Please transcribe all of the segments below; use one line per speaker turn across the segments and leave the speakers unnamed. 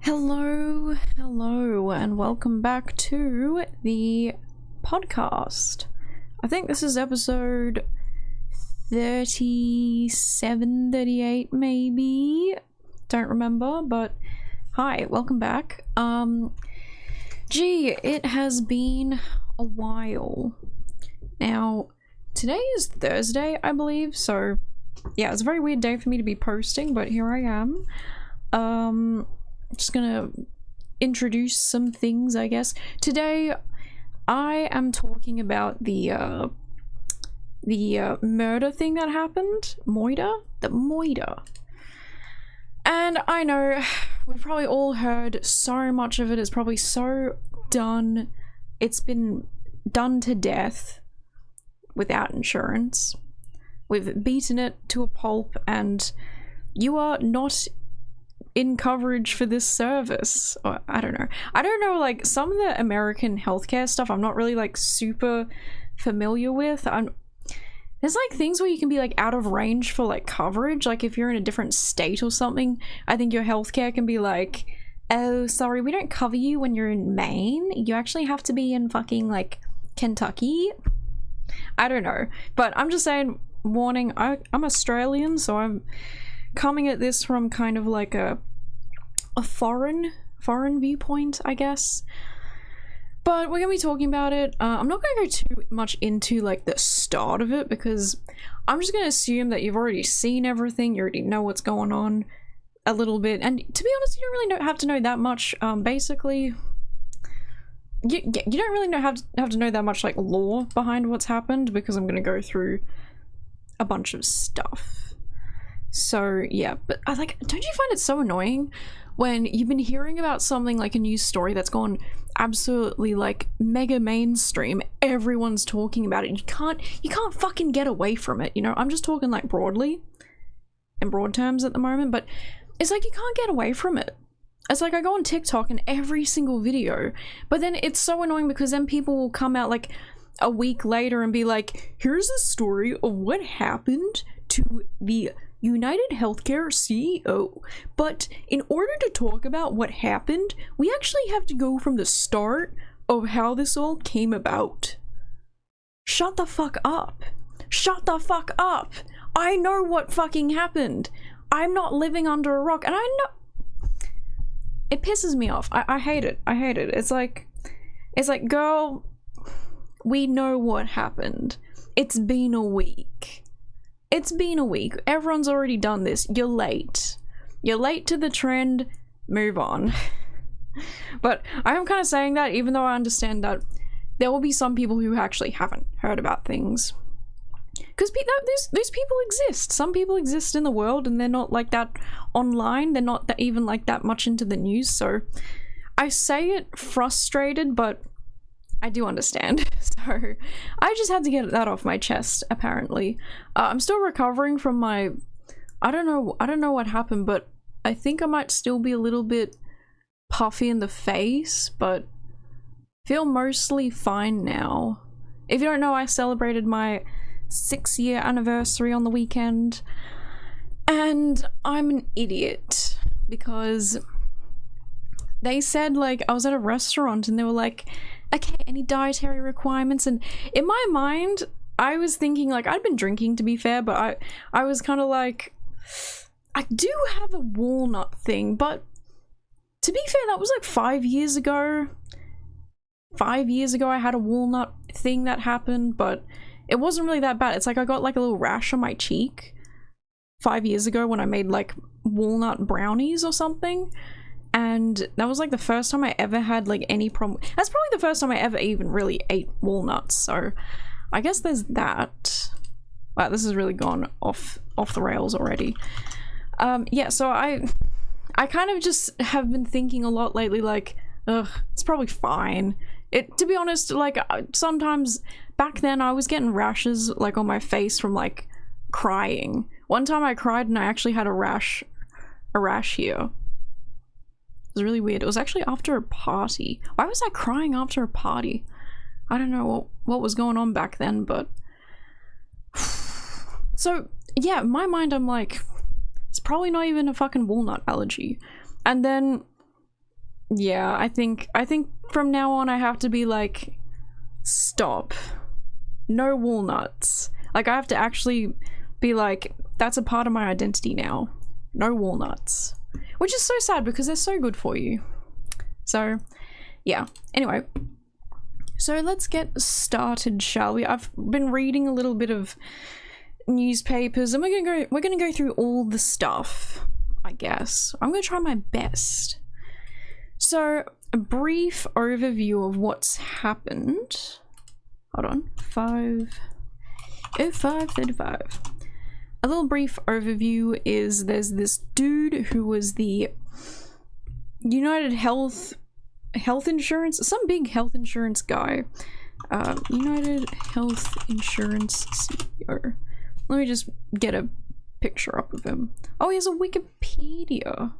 Hello, and welcome back to the podcast. I think this is episode 37, 38 maybe? Don't remember, but hi, welcome back. Gee, it has been a while. Now, today is Thursday, I believe, so yeah, it's a very weird day for me to be posting, but here I am. Just gonna introduce some things, I guess. Today, I am talking about the murder thing that happened. The moida. And I know, we've probably all heard so much of it. It's probably so done. It's been done to death without insurance. We've beaten it to a pulp, and you are not in coverage for this service. Or I don't know, like some of the American healthcare stuff I'm not really like super familiar with. There's like things where you can be like out of range for like coverage, like if you're in a different state or something. I think your healthcare can be like, oh sorry, we don't cover you when you're in Maine, you actually have to be in fucking like Kentucky. I don't know, but I'm just saying, warning, I'm Australian, so I'm coming at this from kind of like a foreign viewpoint, I guess. But we're gonna be talking about it. I'm not gonna go too much into like the start of it, because I'm just gonna assume that you've already seen everything, you already know what's going on a little bit, and to be honest, you don't really have to know that much. Basically, you don't really have to know that much like lore behind what's happened, because I'm gonna go through a bunch of stuff. So yeah, but don't you find it so annoying when you've been hearing about something like a news story that's gone absolutely like mega mainstream, everyone's talking about it, you can't fucking get away from it, you know? I'm just talking like broadly, in broad terms at the moment, but it's like you can't get away from it. It's like I go on TikTok and every single video, but then it's so annoying because then people will come out like a week later and be like, here's a story of what happened to the United Healthcare CEO. But in order to talk about what happened, we actually have to go from the start of how this all came about. Shut the fuck up. Shut the fuck up. I know what fucking happened. I'm not living under a rock, and I know it pisses me off. I hate it. I hate it. It's like, girl, we know what happened. It's been a week. It's been a week. Everyone's already done this. You're late. You're late to the trend. Move on. But I am kind of saying that even though I understand that there will be some people who actually haven't heard about things. Because those people exist. Some people exist in the world and they're not like that online. They're not even like that much into the news. So I say it frustrated, but I do understand. So I just had to get that off my chest, apparently. I'm still recovering from my, I don't know what happened, but I think I might still be a little bit puffy in the face, but feel mostly fine now. If you don't know, I celebrated my 6-year anniversary on the weekend, and I'm an idiot because they said, like, I was at a restaurant and they were like, okay, any dietary requirements? And in my mind, I was thinking, like, I'd been drinking, to be fair, but I was kind of like, I do have a walnut thing, but to be fair, that was like 5 years ago. 5 years ago I had a walnut thing that happened, but it wasn't really that bad. It's like I got like a little rash on my cheek 5 years ago when I made like walnut brownies or something. And that was like the first time I ever had like any problem. That's probably the first time I ever even really ate walnuts. So I guess there's that. Wow, this has really gone off the rails already. Yeah, so I kind of just have been thinking a lot lately, like, ugh, it's probably fine. To be honest, like, sometimes back then I was getting rashes like on my face from like crying. One time I cried and I actually had a rash here. It was really weird. It was actually after a party. Why was I crying after a party? I don't know what was going on back then, but so yeah, in my mind I'm like, it's probably not even a fucking walnut allergy. And then Yeah, I think from now on I have to be like, stop. No walnuts. Like, I have to actually be like, that's a part of my identity now. No walnuts. Which is so sad because they're so good for you. So, yeah. Anyway. So let's get started, shall we? I've been reading a little bit of newspapers and we're gonna go through all the stuff, I guess. I'm gonna try my best. So, a brief overview of what's happened. Hold on. 5:05:35. A little brief overview is there's this dude who was the United Health Insurance, some big health insurance guy. United Health Insurance CEO. Let me just get a picture up of him. Oh, he has a Wikipedia.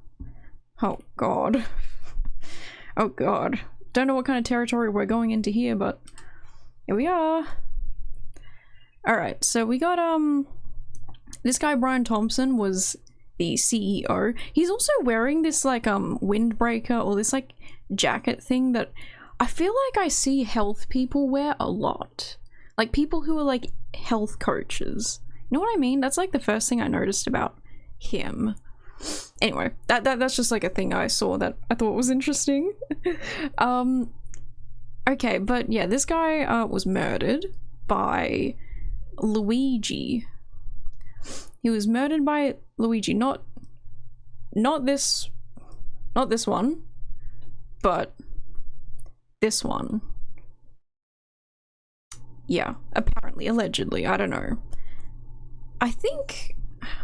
Oh god. Oh god. Don't know what kind of territory we're going into here, but here we are. Alright, so we got this guy Brian Thompson was the CEO. He's also wearing this like windbreaker or this like jacket thing that I feel like I see health people wear a lot. Like people who are like health coaches. You know what I mean? That's like the first thing I noticed about him. Anyway, that's just like a thing I saw that I thought was interesting. Okay, but yeah, this guy was murdered by Luigi. He was murdered by Luigi, not this one, but this one. Yeah, apparently, allegedly, I don't know. I think,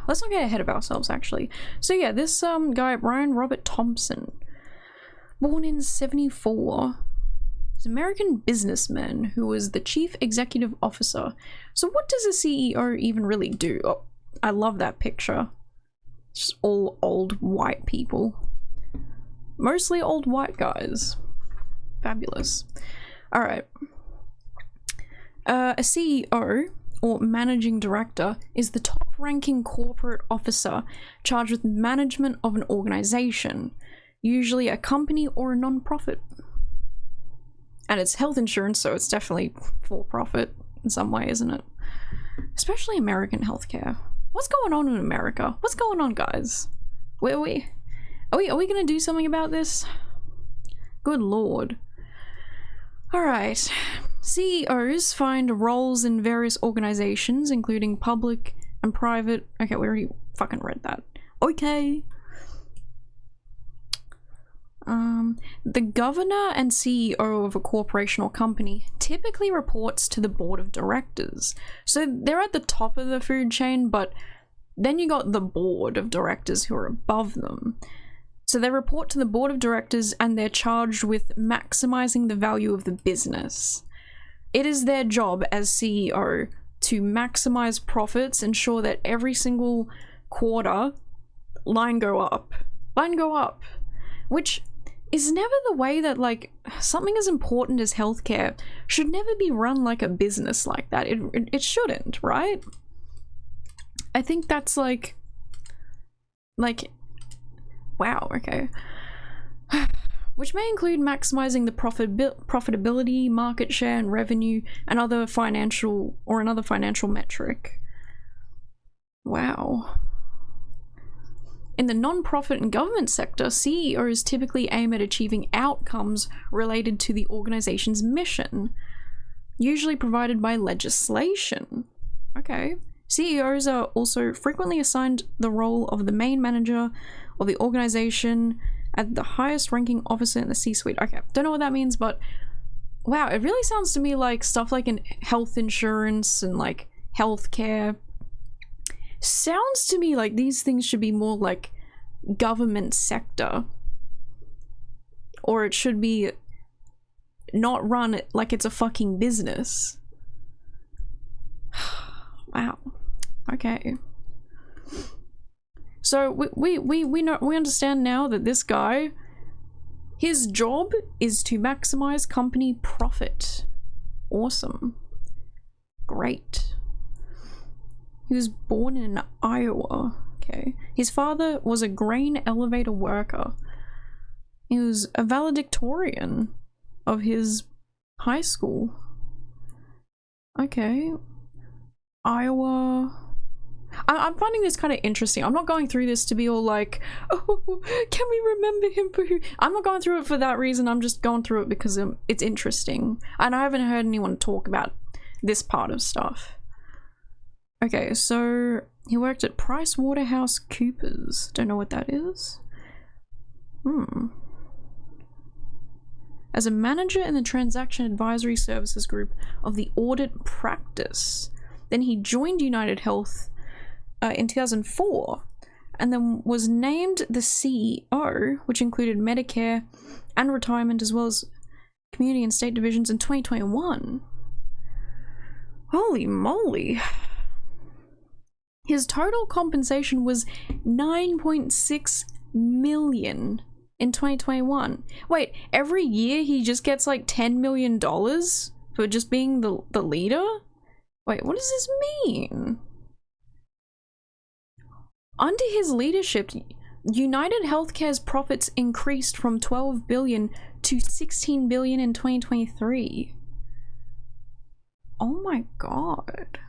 let's not get ahead of ourselves actually. So yeah, this guy, Brian Robert Thompson, born in 1974, is an American businessman who was the chief executive officer. So what does a CEO even really do? Oh, I love that picture. It's just all old white people. Mostly old white guys. Fabulous. Alright. A CEO, or managing director, is the top-ranking corporate officer charged with management of an organization, usually a company or a non-profit. And it's health insurance, so it's definitely for-profit in some way, isn't it? Especially American healthcare. What's going on in America? What's going on, guys? Are we gonna do something about this? Good lord. Alright. CEOs find roles in various organizations, including public and private. Okay, we already fucking read that. Okay. The governor and CEO of a corporation or company typically reports to the board of directors. So they're at the top of the food chain, but then you got the board of directors who are above them. So they report to the board of directors and they're charged with maximizing the value of the business. It is their job as CEO to maximize profits, ensure that every single quarter line go up, which is never the way that like something as important as healthcare should never be run like a business like that. It shouldn't, right? I think that's like wow, okay. Which may include maximizing the profitability, market share, and revenue, and another financial metric. Wow. In the non-profit and government sector, CEOs typically aim at achieving outcomes related to the organization's mission, usually provided by legislation. Okay. CEOs are also frequently assigned the role of the main manager of the organization at the highest ranking officer in the C-suite. Okay, don't know what that means, but wow, it really sounds to me like stuff like in health insurance and like healthcare. Sounds to me like these things should be more like government sector. Or it should be not run like it's a fucking business. Wow. Okay. So we understand now that this guy, his job is to maximize company profit. Awesome. Great. He was born in Iowa. Okay. His father was a grain elevator worker. He was a valedictorian of his high school. Okay. Iowa. I'm finding this kind of interesting. I'm not going through this to be all like, oh, can we remember him for who? I'm not going through it for that reason. I'm just going through it because it's interesting. And I haven't heard anyone talk about this part of stuff. Okay, so he worked at PricewaterhouseCoopers. Don't know what that is. As a manager in the Transaction Advisory Services Group of the Audit Practice. Then he joined United Health in 2004 and then was named the CEO, which included Medicare and retirement as well as community and state divisions in 2021. Holy moly. His total compensation was $9.6 million in 2021. Wait, every year he just gets like $10 million for just being the leader? Wait, what does this mean? Under his leadership, United Healthcare's profits increased from $12 billion to $16 billion in 2023. Oh my god.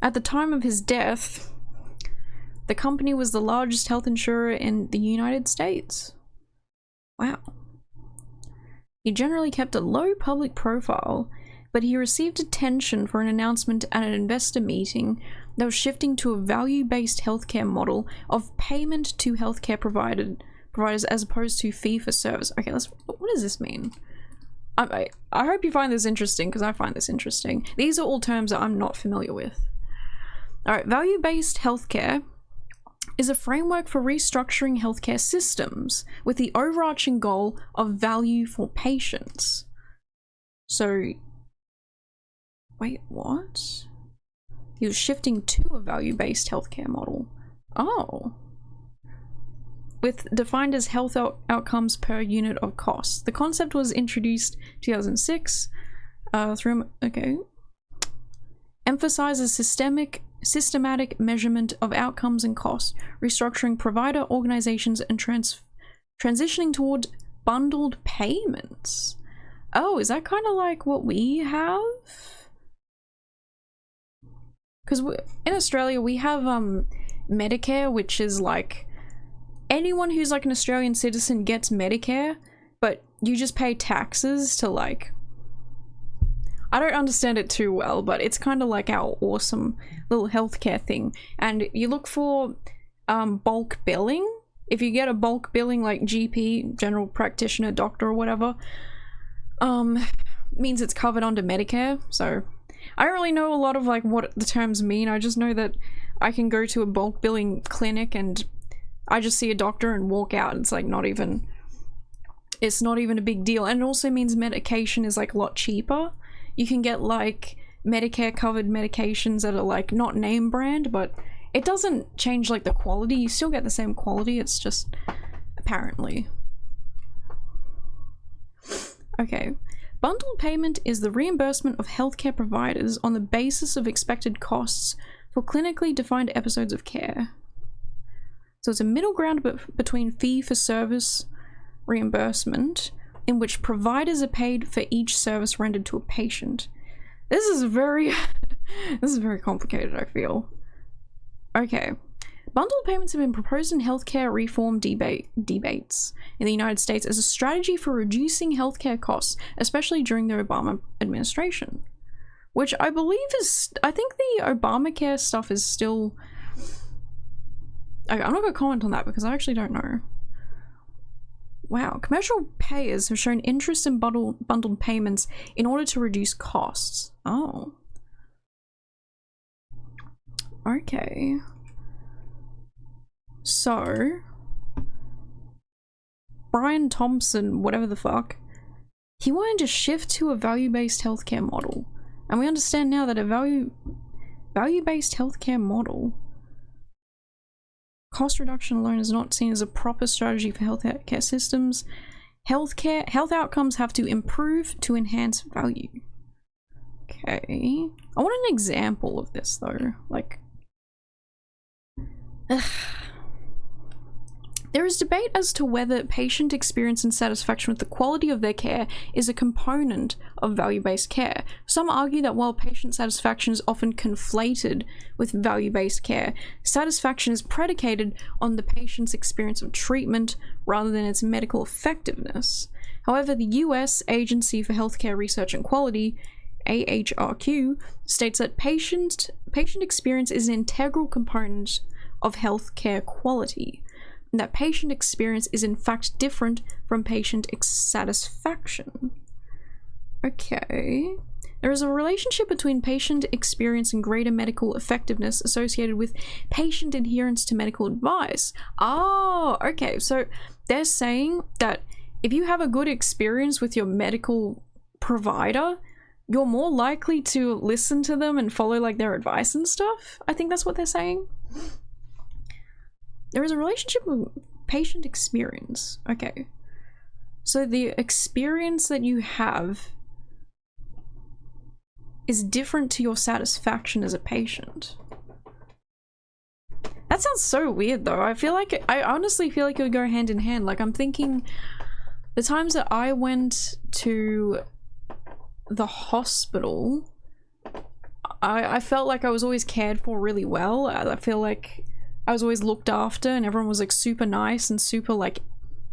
At the time of his death, the company was the largest health insurer in the United States. Wow. He generally kept a low public profile, but he received attention for an announcement at an investor meeting that was shifting to a value-based healthcare model of payment to healthcare providers as opposed to fee-for-service. Okay, what does this mean? I hope you find this interesting, because I find this interesting. These are all terms that I'm not familiar with. Alright, value-based healthcare is a framework for restructuring healthcare systems with the overarching goal of value for patients. So, wait, what? He was shifting to a value-based healthcare model. Oh. With defined as health outcomes per unit of cost. The concept was introduced 2006 through, okay. Emphasizes systematic measurement of outcomes and costs, restructuring provider organizations and transitioning toward bundled payments. Oh, is that kind of like what we have? Because in Australia we have Medicare, which is like anyone who's like an Australian citizen gets Medicare, but you just pay taxes to like, I don't understand it too well, but it's kind of like our awesome little healthcare thing. And you look for bulk billing. If you get a bulk billing like GP, general practitioner, doctor or whatever, means it's covered under Medicare. So I don't really know a lot of like what the terms mean. I just know that I can go to a bulk billing clinic and I just see a doctor and walk out. It's like it's not even a big deal. And it also means medication is like a lot cheaper. You can get like Medicare covered medications that are like not name brand, but it doesn't change like the quality. You still get the same quality. It's just apparently. Okay. Bundled payment is the reimbursement of healthcare providers on the basis of expected costs for clinically defined episodes of care. So it's a middle ground between fee-for-service reimbursement, in which providers are paid for each service rendered to a patient. This is very complicated, I feel. Okay. Bundled payments have been proposed in healthcare reform debates in the United States as a strategy for reducing healthcare costs, especially during the Obama administration. Which I believe is, I think the Obamacare stuff is still... Okay, I'm not going to comment on that because I actually don't know. Wow, commercial payers have shown interest in bundled payments in order to reduce costs. Oh. Okay. So, Brian Thompson, whatever the fuck, he wanted to shift to a value-based healthcare model. And we understand now that a value-based healthcare model, cost reduction alone is not seen as a proper strategy for healthcare systems. Health outcomes have to improve to enhance value. Okay. I want an example of this though. Like, There is debate as to whether patient experience and satisfaction with the quality of their care is a component of value-based care. Some argue that while patient satisfaction is often conflated with value-based care, satisfaction is predicated on the patient's experience of treatment rather than its medical effectiveness. However, the US Agency for Healthcare Research and Quality, AHRQ, states that patient experience is an integral component of healthcare quality, and that patient experience is in fact different from patient satisfaction. Okay. There is a relationship between patient experience and greater medical effectiveness associated with patient adherence to medical advice. Oh, okay. So they're saying that if you have a good experience with your medical provider, you're more likely to listen to them and follow like their advice and stuff. I think that's what they're saying. There is a relationship with patient experience. Okay. So the experience that you have is different to your satisfaction as a patient. That sounds so weird though. I honestly feel like it would go hand in hand. Like, I'm thinking the times that I went to the hospital, I felt like I was always cared for really well. I feel like I was always looked after and everyone was like super nice and super like,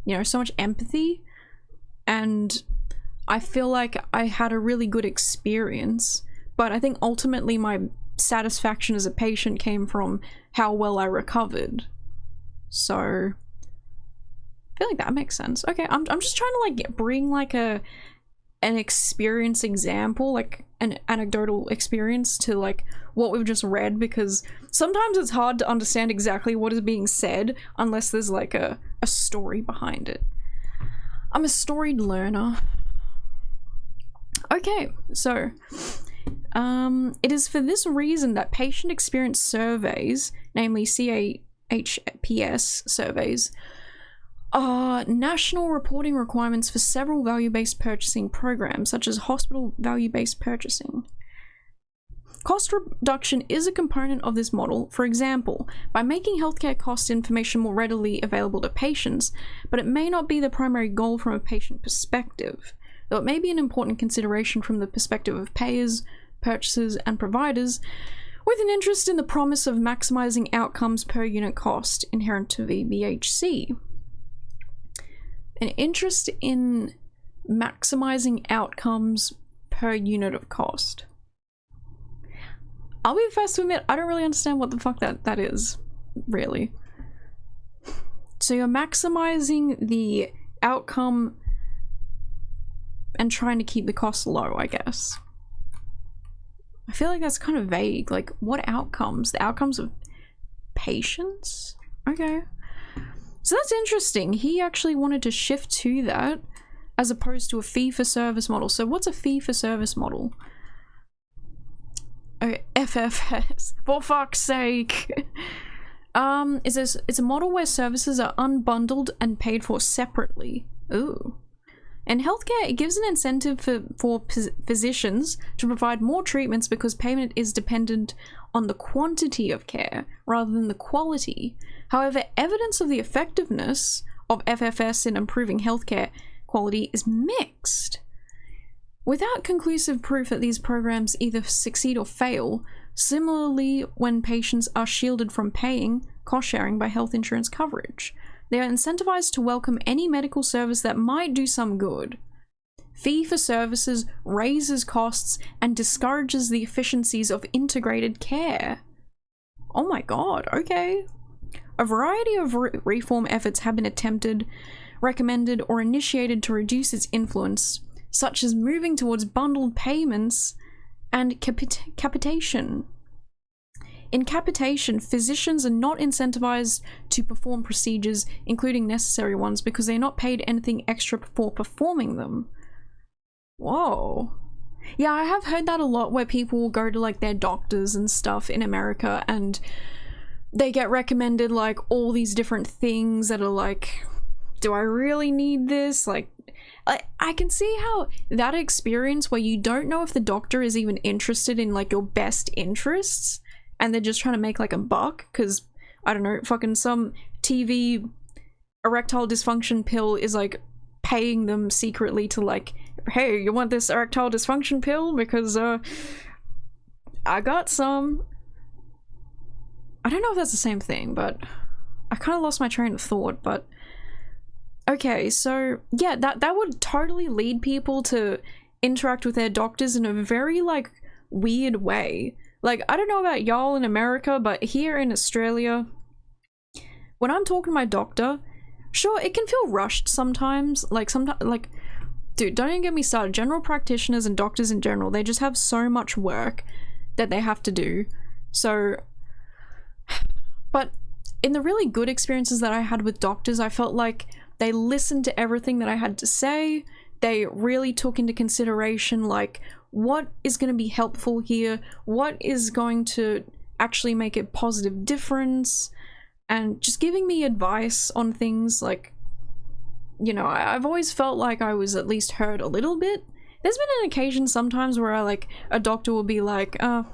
you know, so much empathy. And I feel like I had a really good experience, but I think ultimately my satisfaction as a patient came from how well I recovered. So I feel like that makes sense. Okay, I'm just trying to like bring like an experience example, like an anecdotal experience to like what we've just read, because sometimes it's hard to understand exactly what is being said unless there's like a story behind it. I'm a storied learner. Okay, so it is for this reason that patient experience surveys, namely CAHPS surveys, are national reporting requirements for several value-based purchasing programs, such as hospital value-based purchasing. Cost reduction is a component of this model, for example, by making healthcare cost information more readily available to patients, but it may not be the primary goal from a patient perspective, though it may be an important consideration from the perspective of payers, purchasers, and providers, with an interest in the promise of maximizing outcomes per unit cost inherent to VBHC. An interest in maximizing outcomes per unit of cost. I'll be the first to admit, I don't really understand what the fuck that is, really. So you're maximizing the outcome and trying to keep the cost low, I guess. I feel like that's kind of vague. Like, what outcomes? The outcomes of patients? Okay. So that's interesting. He actually wanted to shift to that as opposed to a fee-for-service model. So what's a fee-for-service model? Oh, FFS. For fuck's sake. It's a model where services are unbundled and paid for separately. Ooh. In healthcare, it gives an incentive for physicians to provide more treatments because payment is dependent on the quantity of care rather than the quality. However, evidence of the effectiveness of FFS in improving healthcare quality is mixed. Without conclusive proof that these programs either succeed or fail, similarly when patients are shielded from paying cost sharing by health insurance coverage, they are incentivized to welcome any medical service that might do some good. Fee for services raises costs and discourages the efficiencies of integrated care. Oh my god, okay. A variety of reform efforts have been attempted, recommended, or initiated to reduce its influence, such as moving towards bundled payments and capitation. In capitation, physicians are not incentivized to perform procedures, including necessary ones, because they're not paid anything extra for performing them. Whoa. Yeah, I have heard that a lot, where people will go to like their doctors and stuff in America and they get recommended like all these different things that are like, do I really need this? Like, I can see how that experience where you don't know if the doctor is even interested in like your best interests and they're just trying to make like a buck because, I don't know, fucking some TV erectile dysfunction pill is like paying them secretly to like, hey, you want this erectile dysfunction pill? Because I got some. I don't know if that's the same thing, but I kind of lost my train of thought. But okay, so yeah, that would totally lead people to interact with their doctors in a very like weird way. Like, I don't know about y'all in America, but here in Australia, when I'm talking to my doctor, sure, it can feel rushed sometimes. Like, sometimes, like, dude, don't even get me started. General practitioners and doctors in general, they just have so much work that they have to do. So, but in the really good experiences that I had with doctors, I felt like they listened to everything that I had to say. They really took into consideration, like, what is going to be helpful here, what is going to actually make a positive difference, and just giving me advice on things. Like, you know, I've always felt like I was at least heard a little bit. There's been an occasion sometimes where a doctor will be like, I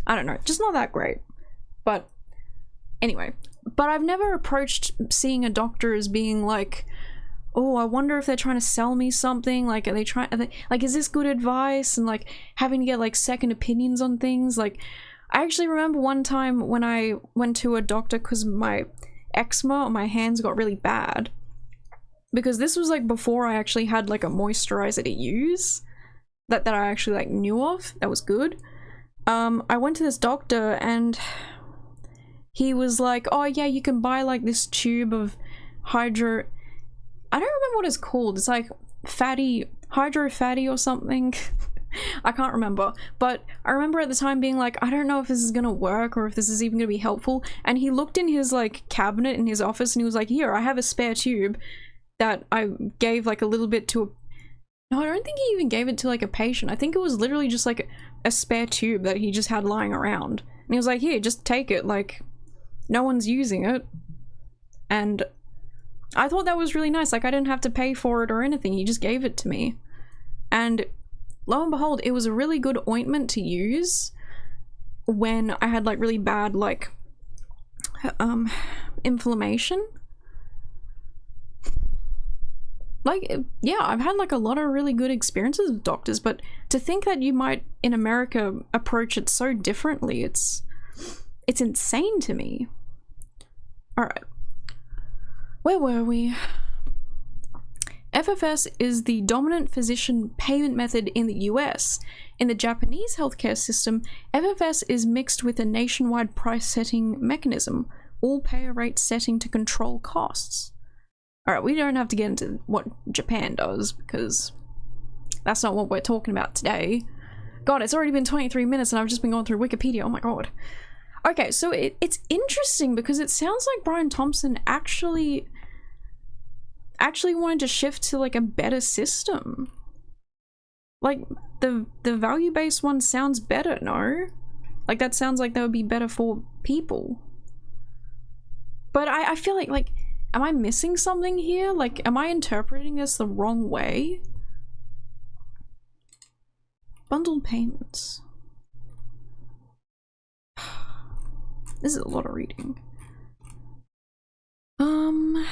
don't know, just not that great. But anyway, but I've never approached seeing a doctor as being like, oh, I wonder if they're trying to sell me something. Like, are they like, is this good advice? And like having to get like second opinions on things. Like, I actually remember one time when I went to a doctor because my eczema on my hands got really bad. Because this was like before I actually had like a moisturizer to use that I actually like knew of. That was good. I went to this doctor and he was like, oh yeah, you can buy like this tube of I don't remember what it's called. It's like hydro fatty or something. I can't remember. But I remember at the time being like, I don't know if this is gonna work or if this is even gonna be helpful. And he looked in his like cabinet in his office and he was like, here, I have a spare tube that I gave like a little bit to no, I don't think he even gave it to like a patient. I think it was literally just like a spare tube that he just had lying around. And he was like, here, just take it. Like, no one's using it. And I thought that was really nice. Like, I didn't have to pay for it or anything. He just gave it to me. And lo and behold, it was a really good ointment to use when I had like really bad like inflammation. Like, yeah, I've had like a lot of really good experiences with doctors, but to think that you might in America approach it so differently, it's insane to me. All right. Where were we? FFS is the dominant physician payment method in the US. In the Japanese healthcare system, FFS is mixed with a nationwide price setting mechanism, all payer rate setting to control costs. Alright, we don't have to get into what Japan does, because that's not what we're talking about today. God, it's already been 23 minutes and I've just been going through Wikipedia, oh my god. Okay, so it's interesting because it sounds like Brian Thompson actually wanted to shift to like a better system. Like, the value-based one sounds better, no? Like, that sounds like that would be better for people. But I feel like, am I missing something here? Like, am I interpreting this the wrong way? Bundled payments. This is a lot of reading. Hold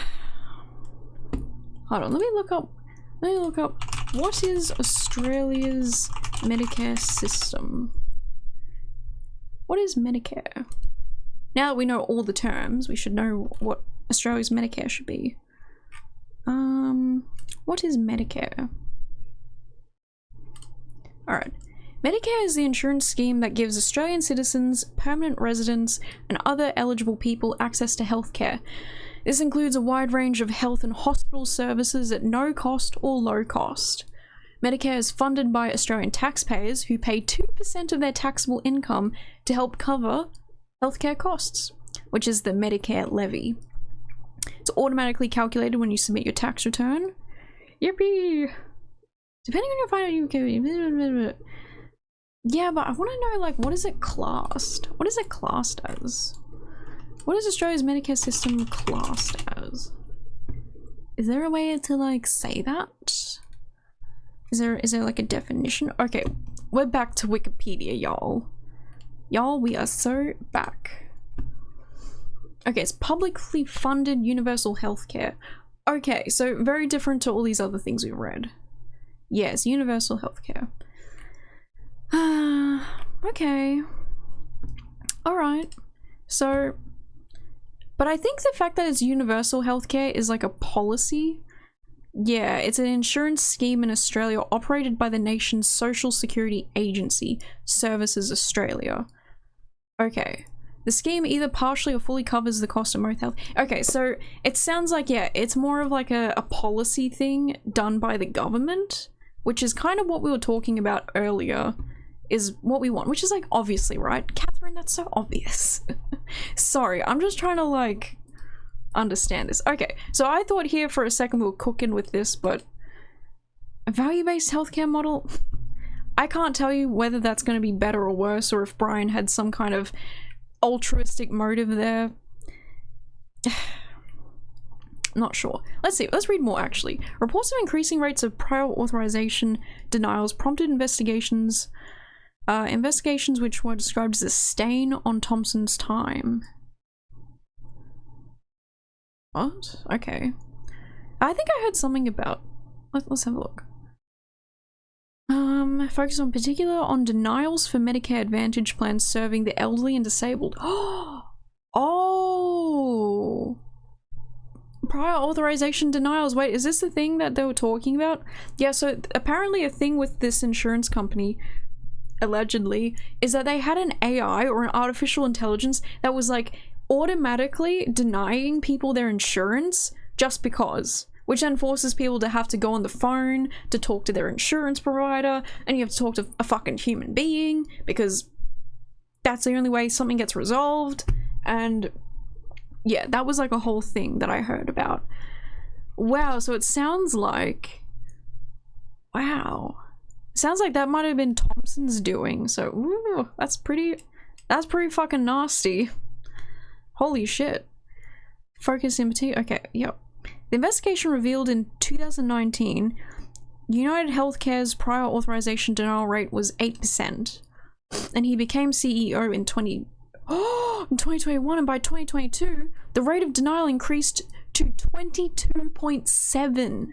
on, let me look up what is Australia's Medicare system? What is Medicare? Now that we know all the terms, we should know what Australia's Medicare should be. What is Medicare? Alright. Medicare is the insurance scheme that gives Australian citizens, permanent residents, and other eligible people access to healthcare. This includes a wide range of health and hospital services at no cost or low cost. Medicare is funded by Australian taxpayers who pay 2% of their taxable income to help cover healthcare costs, which is the Medicare levy. It's automatically calculated when you submit your tax return. Yippee! Depending on your financial... Yeah, but I want to know, like, what is it classed? What is it classed as? What is Australia's Medicare system classed as? Is there a way to, like, say that? Is there like a definition? Okay, we're back to Wikipedia, y'all. Y'all, we are so back. Okay, it's publicly funded universal health care. Okay, so very different to all these other things we've read. Yes, universal health care. Okay. Alright. So, but I think the fact that it's universal healthcare is like a policy. Yeah, it's an insurance scheme in Australia operated by the nation's social security agency, Services Australia. Okay. The scheme either partially or fully covers the cost of most health. Okay, so it sounds like, yeah, it's more of like a policy thing done by the government, which is kind of what we were talking about earlier, is what we want, which is like obviously, right? Catherine, that's so obvious. Sorry, I'm just trying to like understand this. Okay, so I thought here for a second we were cooking with this, but a value-based healthcare model, I can't tell you whether that's going to be better or worse, or if Brian had some kind of altruistic motive there. Not sure. Let's see, let's read more actually. Reports of increasing rates of prior authorization denials prompted investigations which were described as a stain on Thompson's time. What? Okay. I think I heard something about... Let's have a look. Focus on particular on denials for Medicare Advantage plans serving the elderly and disabled. Oh! Prior authorization denials. Wait, is this the thing that they were talking about? Yeah, so apparently a thing with this insurance company, allegedly, is that they had an AI or an artificial intelligence that was like automatically denying people their insurance just because, which then forces people to have to go on the phone to talk to their insurance provider, and you have to talk to a fucking human being because that's the only way something gets resolved. And yeah, that was like a whole thing that I heard about. Wow, so it sounds like, wow, sounds like that might have been Thompson's doing. So ooh, that's pretty fucking nasty. Holy shit. Focus empathy. Okay, yep. The investigation revealed in 2019 United Healthcare's prior authorization denial rate was 8%, and he became CEO in 2021, and by 2022 the rate of denial increased to 22.7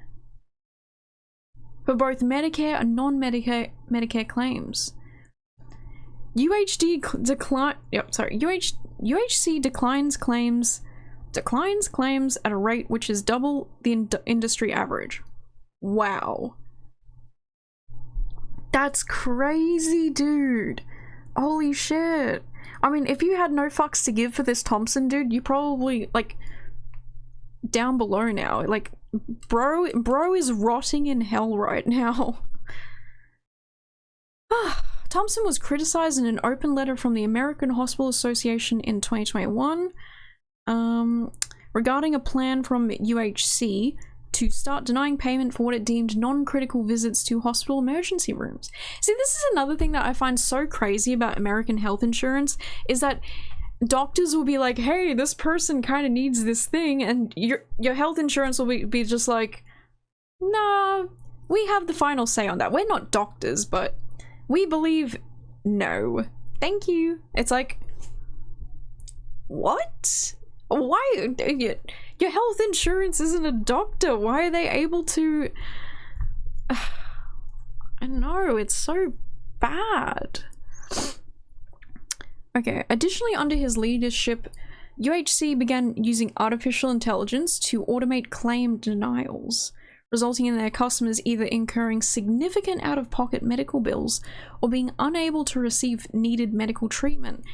for both Medicare and non-Medicare claims. UHC declines claims at a rate which is double the industry average. Wow. That's crazy, dude. Holy shit. I mean, if you had no fucks to give for this Thompson dude, you probably, like, down below now. Like, bro is rotting in hell right now. Thompson was criticized in an open letter from the American Hospital Association in 2021 regarding a plan from UHC to start denying payment for what it deemed non-critical visits to hospital emergency rooms. See, this is another thing that I find so crazy about American health insurance, is that doctors will be like, hey, this person kind of needs this thing, and your health insurance will be just like, nah, we have the final say on that. We're not doctors, but we believe no. Thank you. It's like, what? Why? Your health insurance isn't a doctor. Why are they able to... I know, it's so bad. Okay, additionally, under his leadership, UHC began using artificial intelligence to automate claim denials, resulting in their customers either incurring significant out-of-pocket medical bills or being unable to receive needed medical treatment.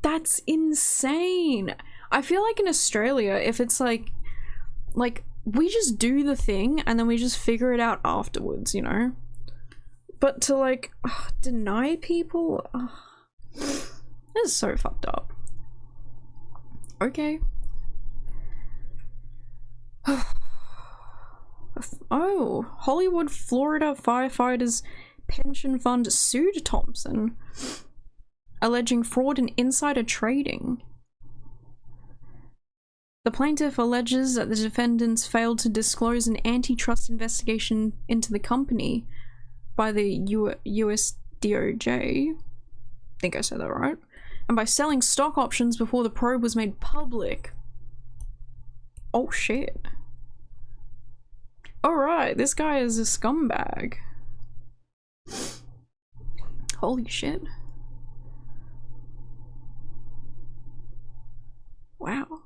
That's insane. I feel like in Australia, if it's like we just do the thing and then we just figure it out afterwards, you know? But to like deny people, this is so fucked up. Okay. Oh, Hollywood, Florida firefighters pension fund sued Thompson, alleging fraud and insider trading. The plaintiff alleges that the defendants failed to disclose an antitrust investigation into the company by the US DOJ, I think I said that right, and by selling stock options before the probe was made public. Oh shit. Alright, this guy is a scumbag. Holy shit. Wow.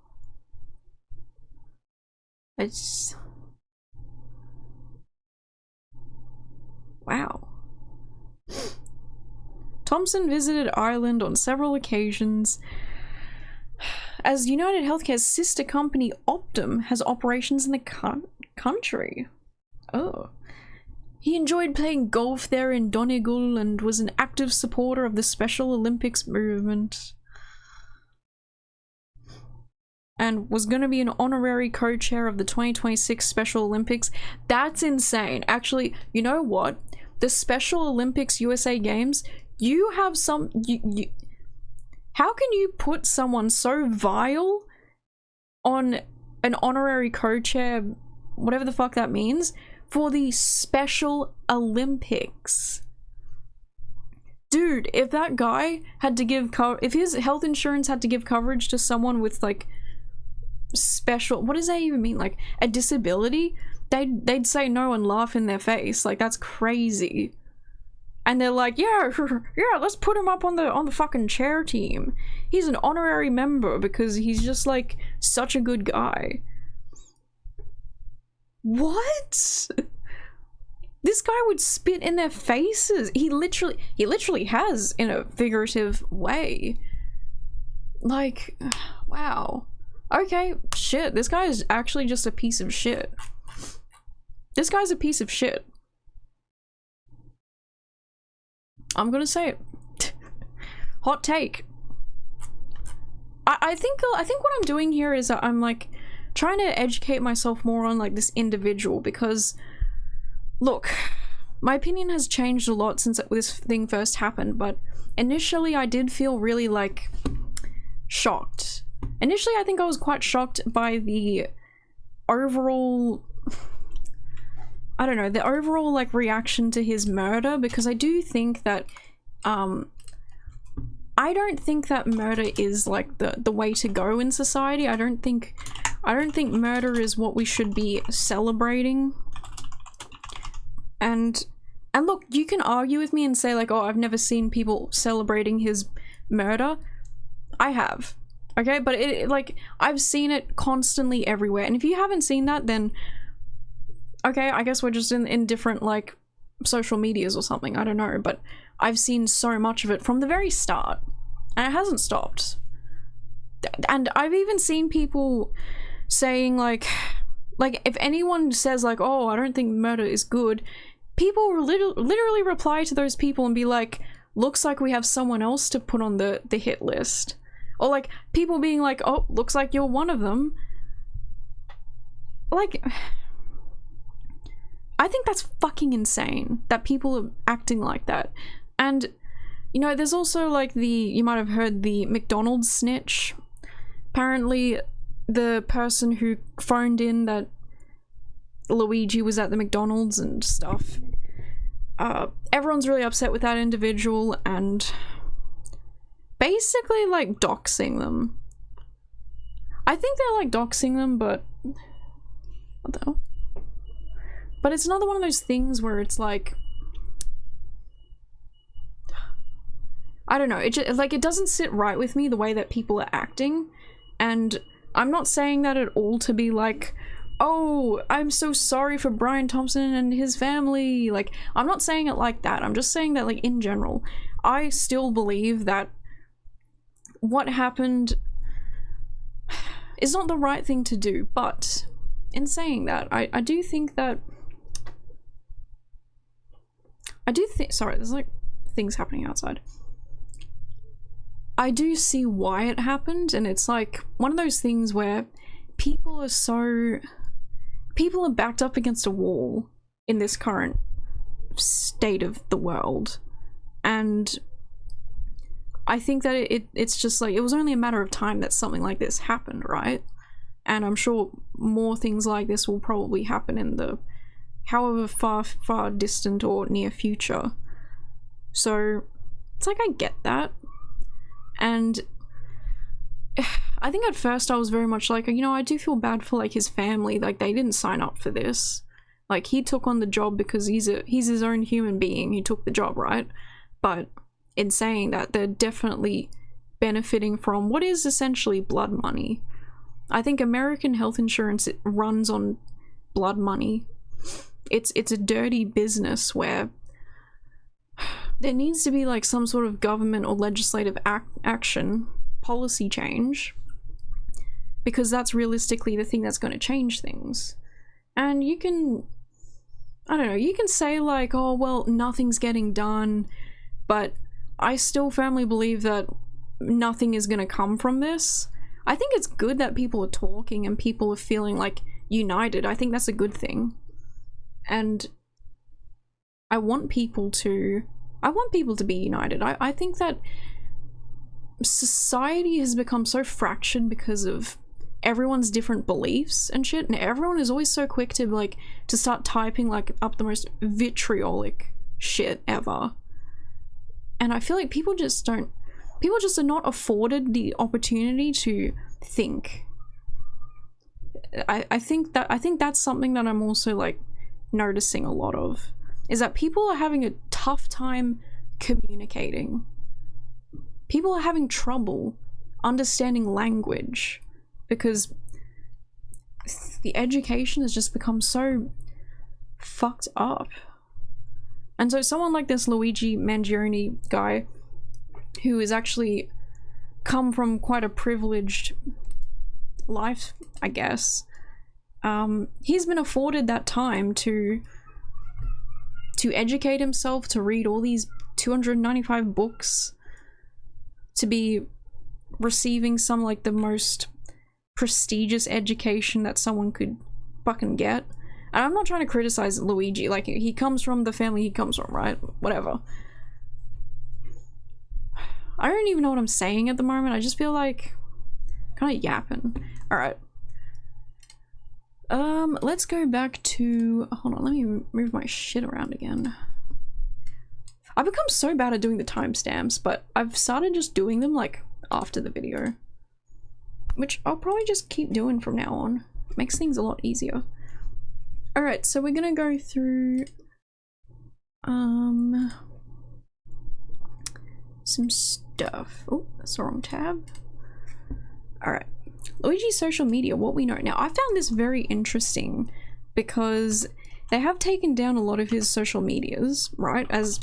It's... Wow. Thompson visited Ireland on several occasions, as United Healthcare's sister company Optum has operations in the country. Oh. He enjoyed playing golf there in Donegal and was an active supporter of the Special Olympics movement. And was going to be an honorary co-chair of the 2026 Special Olympics. That's insane. Actually, you know what? The Special Olympics USA Games, you have some... how can you put someone so vile on an honorary co-chair, whatever the fuck that means, for the Special Olympics? Dude, if that guy had to give if his health insurance had to give coverage to someone with like special, what does that even mean, like a disability, they'd say no and laugh in their face. Like, that's crazy. And they're like, yeah, let's put him up on the fucking chair team. He's an honorary member because he's just like such a good guy. What? This guy would spit in their faces. He literally has, in a figurative way. Like, wow. Okay, shit, this guy is actually just a piece of shit. This guy's a piece of shit. I'm gonna say it. Hot take. I think what I'm doing here is that I'm like trying to educate myself more on like this individual, because look, my opinion has changed a lot since this thing first happened, but initially I did feel really like shocked. Initially I think I was quite shocked by the overall, I don't know, the overall like reaction to his murder, because I do think that I don't think that murder is like the way to go in society. I don't think murder is what we should be celebrating. And look, you can argue with me and say like, oh, I've never seen people celebrating his murder. I have. Okay, but it like, I've seen it constantly everywhere. And if you haven't seen that, then okay, I guess we're just in different like social medias or something, I don't know, but I've seen so much of it from the very start, and it hasn't stopped. And I've even seen people saying like if anyone says like, oh, I don't think murder is good, people literally reply to those people and be like, looks like we have someone else to put on the hit list. Or like people being like, oh, looks like you're one of them. Like, I think that's fucking insane that people are acting like that. And, you know, there's also like you might have heard the McDonalds snitch. Apparently, the person who phoned in that Luigi was at the McDonald's and stuff, everyone's really upset with that individual and basically like doxing them. I think they're like doxing them, but what the hell? But it's another one of those things where it's like, I don't know, it just, like, it doesn't sit right with me the way that people are acting. And I'm not saying that at all to be like, oh, I'm so sorry for Brian Thompson and his family. Like, I'm not saying it like that. I'm just saying that, like, in general, I still believe that what happened is not the right thing to do. But in saying that, I do think that sorry, there's like things happening outside. I do see why it happened, and it's like one of those things where people are backed up against a wall in this current state of the world. And I think that it's just like, it was only a matter of time that something like this happened, right? And I'm sure more things like this will probably happen in the however far distant or near future. So it's like, I get that. And I think at first I was very much like, you know, I do feel bad for like his family, like they didn't sign up for this. Like he took on the job because he's his own human being, he took the job, right? But in saying that, they're definitely benefiting from what is essentially blood money. I think American health insurance, it runs on blood money. It's a dirty business where there needs to be like some sort of government or legislative action, policy change, because that's realistically the thing that's going to change things. And you can, I don't know, you can say like, oh well, nothing's getting done, but I still firmly believe that nothing is going to come from this. I think it's good that people are talking and people are feeling like united. I think that's a good thing. And I want people to be united. I think that society has become so fractured because of everyone's different beliefs and shit, and everyone is always so quick to like to start typing like up the most vitriolic shit ever. And I feel like people just are not afforded the opportunity to think. I think that's something that I'm also like noticing a lot of, is that people are having a tough time communicating. People are having trouble understanding language because the education has just become so fucked up. And so someone like this Luigi Mangione guy, who has actually come from quite a privileged life, I guess, he's been afforded that time to educate himself, to read all these 295 books, to be receiving some like the most prestigious education that someone could fucking get. And I'm not trying to criticize Luigi, like he comes from the family he comes from, right? Whatever. I don't even know what I'm saying at the moment. I just feel like kind of yapping. All right. Let's go back to, hold on, let me move my shit around again. I've become so bad at doing the timestamps, but I've started just doing them like after the video, which I'll probably just keep doing from now on. Makes things a lot easier. All right, so we're gonna go through some stuff. Oh, that's the wrong tab. All right, Luigi's social media, what we know. Now, I found this very interesting because they have taken down a lot of his social medias, right? As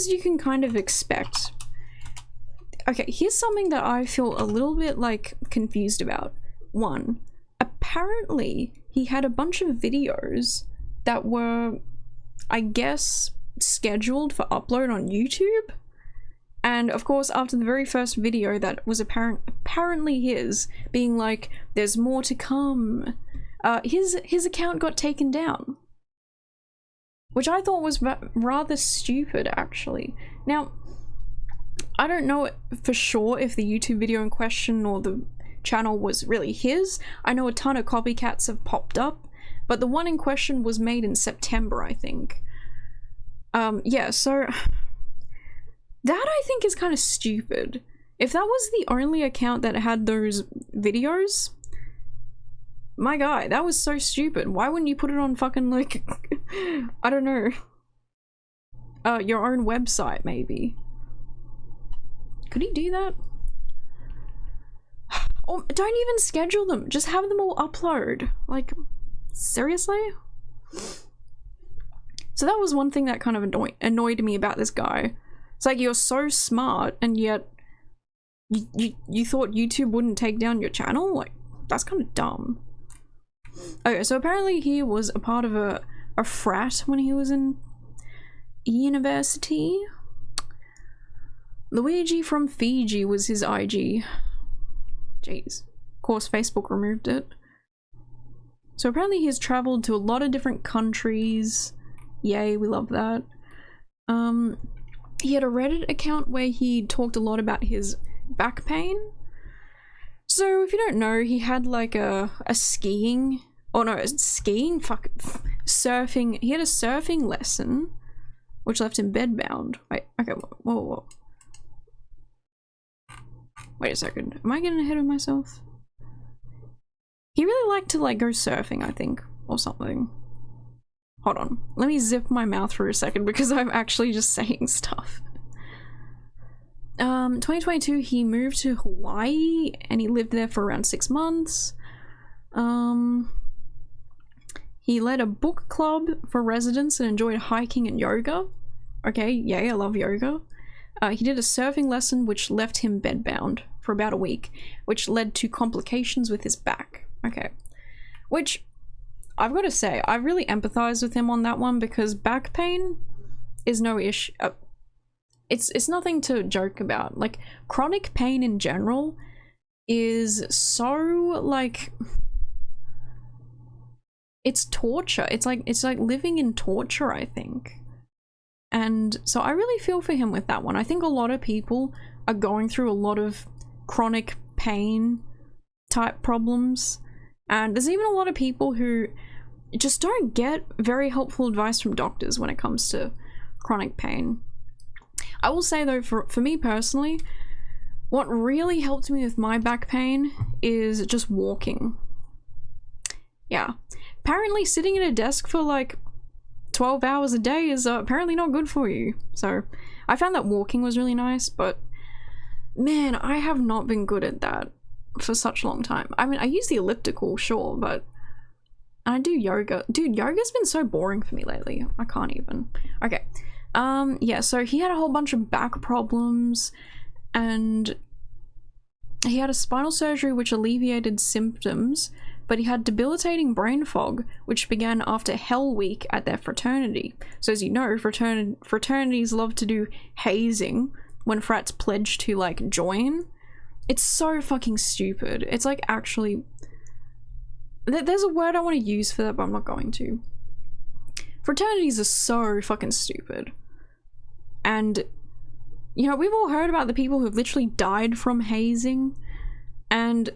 you can kind of expect. Okay, here's something that I feel a little bit like confused about. One, apparently he had a bunch of videos that were, I guess, scheduled for upload on YouTube. And of course, after the very first video that was apparently his, being like, there's more to come, his account got taken down. Which I thought was rather stupid, actually. Now, I don't know for sure if the YouTube video in question or the channel was really his. I know a ton of copycats have popped up, but the one in question was made in September, I think. Yeah, so that I think is kind of stupid. If that was the only account that had those videos, my guy, that was so stupid. Why wouldn't you put it on fucking like, I don't know, your own website maybe? Could he do that? Or don't even schedule them, just have them all upload. Like, seriously? So that was one thing that kind of annoyed me about this guy. It's like, you're so smart and yet you thought YouTube wouldn't take down your channel? Like, that's kind of dumb. Okay, so apparently he was a part of a frat when he was in university. Luigi from Fiji was his IG. Jeez. Of course, Facebook removed it. So apparently he's traveled to a lot of different countries. Yay, we love that. He had a Reddit account where he talked a lot about his back pain. So if you don't know, he had like a skiing, oh no, skiing, fuck, surfing. He had a surfing lesson, which left him bedbound. Wait, okay, whoa. Wait a second. Am I getting ahead of myself? He really liked to like go surfing, I think, or something. Hold on. Let me zip my mouth for a second because I'm actually just saying stuff. 2022, he moved to Hawaii and he lived there for around 6 months. He led a book club for residents and enjoyed hiking and yoga. Okay, yay, I love yoga. He did a surfing lesson which left him bedbound for about a week, which led to complications with his back. Okay, which I've got to say, I really empathize with him on that one because back pain is no issue. It's nothing to joke about. Like, chronic pain in general is so like, it's torture. It's like living in torture, I think. And so I really feel for him with that one. I think a lot of people are going through a lot of chronic pain type problems, and there's even a lot of people who just don't get very helpful advice from doctors when it comes to chronic pain. I will say though, for me personally, what really helped me with my back pain is just walking. Yeah, apparently sitting at a desk for like 12 hours a day is apparently not good for you. So I found that walking was really nice, but man, I have not been good at that for such a long time. I mean, I use the elliptical, sure, but I do yoga. Dude, yoga's been so boring for me lately. I can't even. Okay. Yeah, so he had a whole bunch of back problems and he had a spinal surgery which alleviated symptoms, but he had debilitating brain fog, which began after Hell Week at their fraternity. So as you know, fraternities love to do hazing when frats pledge to like join. It's so fucking stupid. It's like actually, there's a word I want to use for that, but I'm not going to. Fraternities are so fucking stupid. And, you know, we've all heard about the people who've literally died from hazing. And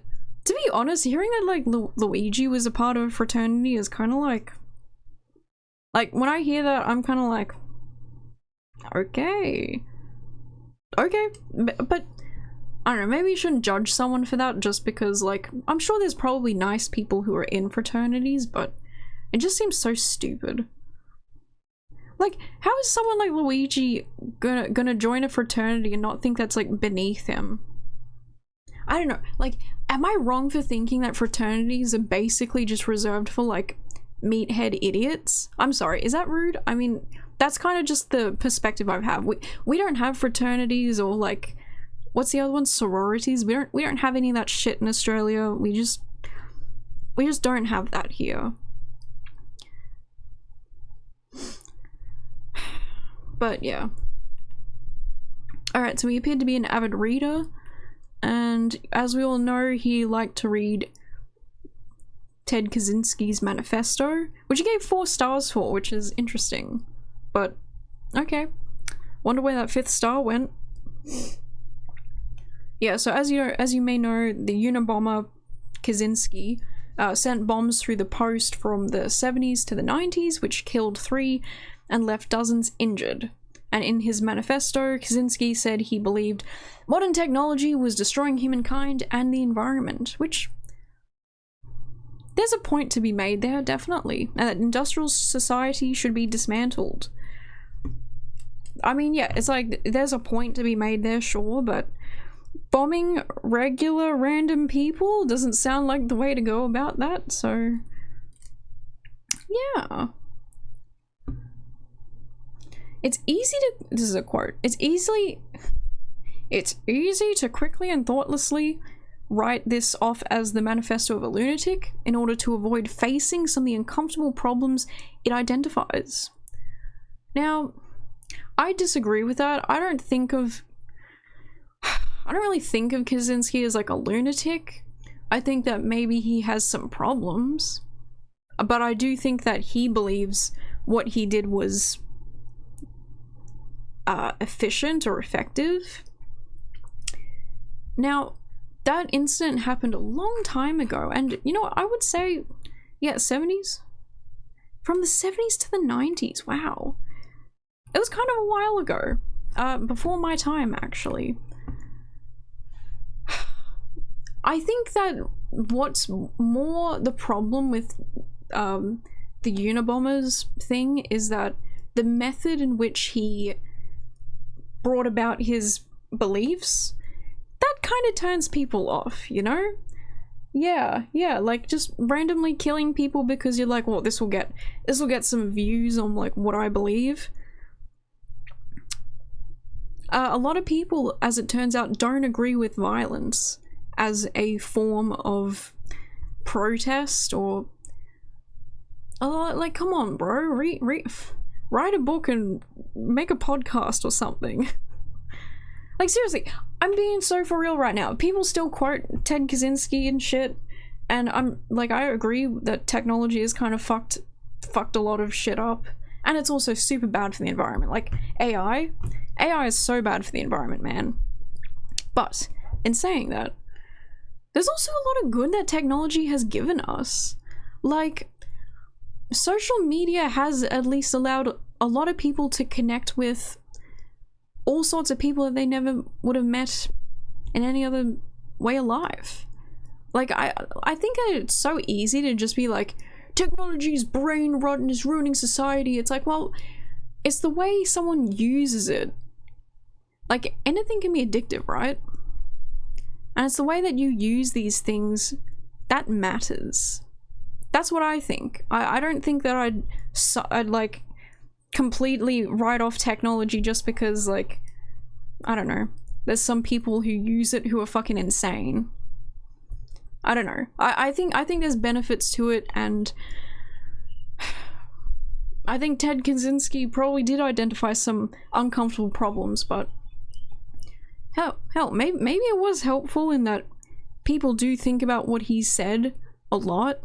to be honest, hearing that like Luigi was a part of a fraternity is kind of like when I hear that, I'm kind of like, okay, but I don't know, maybe you shouldn't judge someone for that just because, like, I'm sure there's probably nice people who are in fraternities, but it just seems so stupid. Like, how is someone like Luigi gonna join a fraternity and not think that's like beneath him? I don't know, like, am I wrong for thinking that fraternities are basically just reserved for like meathead idiots? I'm sorry, is that rude? I mean, that's kind of just the perspective I have. We don't have fraternities or like, what's the other one? Sororities. We don't have any of that shit in Australia. We just don't have that here. But yeah. Alright, so he appeared to be an avid reader, and as we all know, he liked to read Ted Kaczynski's manifesto, which he gave 4 stars for, which is interesting. But, okay. Wonder where that 5th star went. Yeah, so as you may know, the Unabomber Kaczynski sent bombs through the post from the 70s to the 90s, which killed 3 and left dozens injured. And in his manifesto, Kaczynski said he believed modern technology was destroying humankind and the environment, which there's a point to be made there, definitely, and that industrial society should be dismantled. I mean, yeah, it's like there's a point to be made there, sure, but bombing regular random people doesn't sound like the way to go about that, so yeah. It's easy to, this is a quote, it's easy to quickly and thoughtlessly write this off as the manifesto of a lunatic in order to avoid facing some of the uncomfortable problems it identifies. Now, I disagree with that. I don't really think of Kaczynski as like a lunatic. I think that maybe he has some problems, but I do think that he believes what he did was efficient or effective. Now, that incident happened a long time ago, and you know what, I would say, yeah, 70s? From the 70s to the 90s, wow. It was kind of a while ago. Before my time, actually. I think that what's more the problem with the Unabombers thing is that the method in which he brought about his beliefs, that kind of turns people off, you know? Yeah, like just randomly killing people because you're like, well, this will get some views on like what I believe. A lot of people, as it turns out, don't agree with violence as a form of protest or like, come on, bro, write a book and make a podcast or something. Like, seriously, I'm being so for real right now. People still quote Ted Kaczynski and shit, and I'm like, I agree that technology has kind of fucked a lot of shit up, and it's also super bad for the environment. Like, AI is so bad for the environment, man. But in saying that, there's also a lot of good that technology has given us. Like, social media has at least allowed a lot of people to connect with all sorts of people that they never would have met in any other way alive. Like, I think that it's so easy to just be like, technology's brain rot and is ruining society. It's like, well, it's the way someone uses it. Like, anything can be addictive, right? And it's the way that you use these things that matters. That's what I think. I don't think that I'd like completely write off technology just because, like, I don't know, there's some people who use it who are fucking insane. I don't know. I think there's benefits to it, and I think Ted Kaczynski probably did identify some uncomfortable problems, but hell, maybe it was helpful in that people do think about what he said a lot.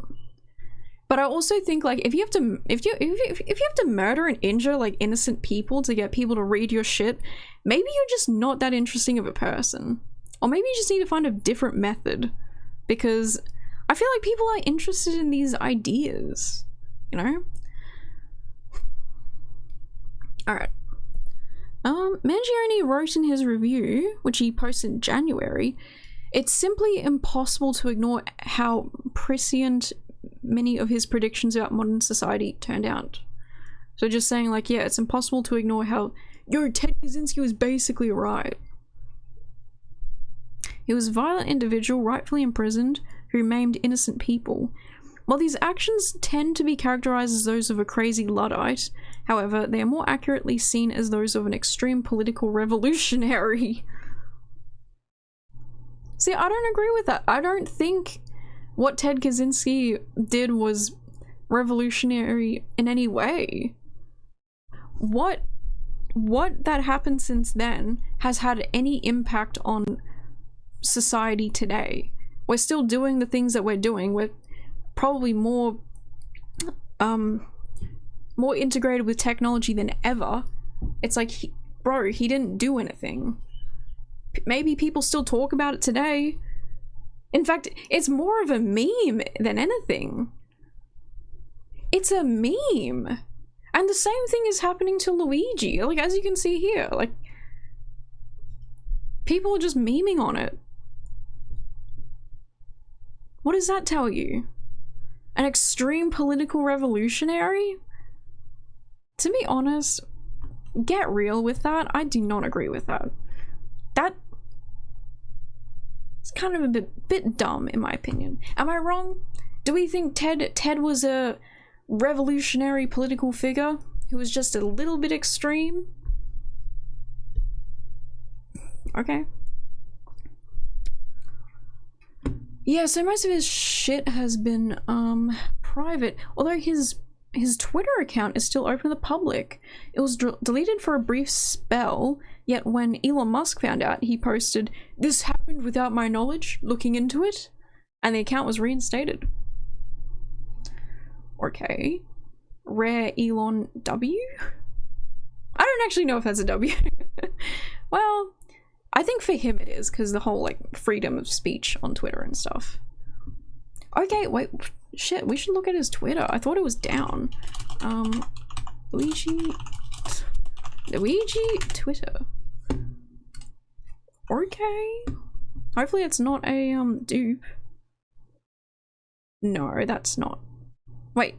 But I also think, like, if you have to murder and injure like innocent people to get people to read your shit, maybe you're just not that interesting of a person. Or maybe you just need to find a different method, because I feel like people are interested in these ideas, you know? Alright. Mangione wrote in his review, which he posted in January, it's simply impossible to ignore how prescient many of his predictions about modern society turned out. So just saying, like, yeah, it's impossible to ignore how, Ted Kaczynski was basically right. He was a violent individual, rightfully imprisoned, who maimed innocent people. While these actions tend to be characterized as those of a crazy Luddite, however, they are more accurately seen as those of an extreme political revolutionary. See, I don't agree with that. I don't think what Ted Kaczynski did was revolutionary in any way. What that happened since then has had any impact on society today. We're still doing the things that we're doing. We're probably more integrated with technology than ever. It's like, bro, he didn't do anything. Maybe people still talk about it today. In fact, it's more of a meme than anything. It's a meme. And the same thing is happening to Luigi. Like, as you can see here, like, people are just memeing on it. What does that tell you? An extreme political revolutionary? To be honest, get real with that. I do not agree with that. It's kind of a bit dumb, in my opinion. Am I wrong? Do we think Ted was a revolutionary political figure who was just a little bit extreme? Okay. Yeah, so most of his shit has been private, although his Twitter account is still open to the public. It was deleted for a brief spell, yet when Elon Musk found out, he posted, "This happened without my knowledge, looking into it," and the account was reinstated. Okay. Rare Elon W? I don't actually know if that's a W. Well, I think for him it is, because the whole, like, freedom of speech on Twitter and stuff. Okay, wait, shit, we should look at his Twitter. I thought it was down. Luigi Twitter. Okay. Hopefully it's not a dupe. No, that's not. Wait.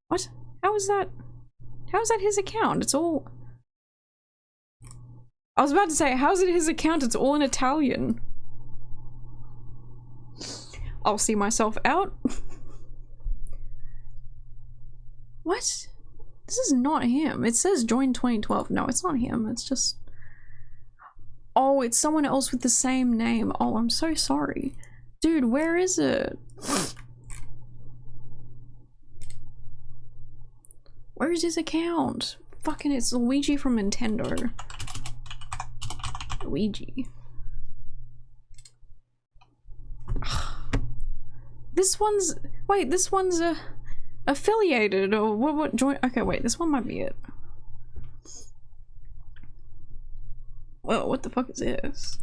What? How is that? How is that his account? It's all... I was about to say, how's it his account? It's all in Italian. I'll see myself out. What? This is not him. It says join 2012. No, it's not him. It's just... Oh, it's someone else with the same name. Oh, I'm so sorry. Dude, where is it? Where is his account? Fucking, it's Luigi from Nintendo. Luigi. This one's... Wait, this one's affiliated or what joint? Okay, wait, this one might be it. Well, what the fuck is this?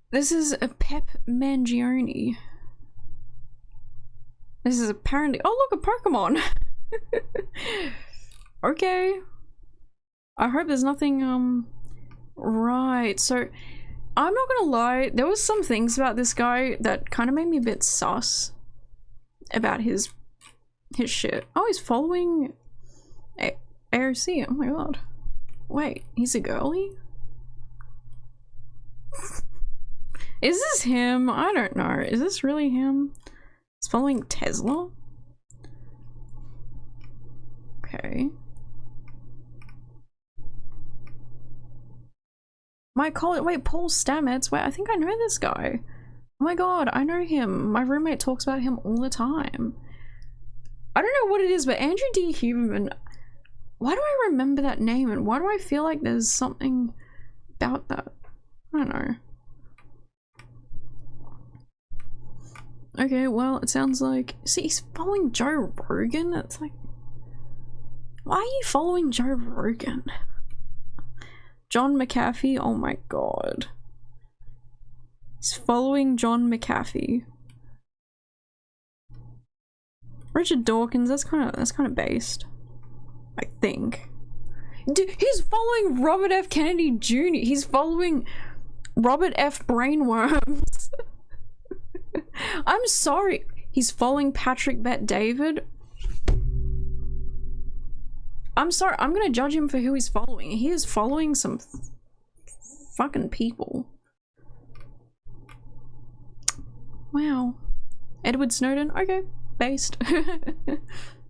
This is a Mangione. This is apparently... Oh, look, a Pokemon! Okay. I hope there's nothing, Right, so... I'm not gonna lie, there was some things about this guy that kind of made me a bit sus. About his shit. Oh, he's following... AOC, oh my god. Wait, he's a girly? Is this him? I don't know. Is this really him? He's following Tesla? Okay. My colleague, wait, Paul Stamets? Wait, I think I know this guy. Oh my god, I know him. My roommate talks about him all the time. I don't know what it is, but Andrew D. Huberman... Why do I remember that name and why do I feel like there's something about that? I don't know. Okay, well, it sounds like... See, he's following Joe Rogan? It's like... Why are you following Joe Rogan? John McAfee? Oh my god. He's following John McAfee. Richard Dawkins, that's kind of based. I think. Dude, he's following Robert F. Kennedy Jr. He's following Robert F. Brainworms. I'm sorry. He's following Patrick Bet David. I'm sorry. I'm gonna judge him for who he's following. He is following some fucking people. Wow. Edward Snowden. Okay. Based.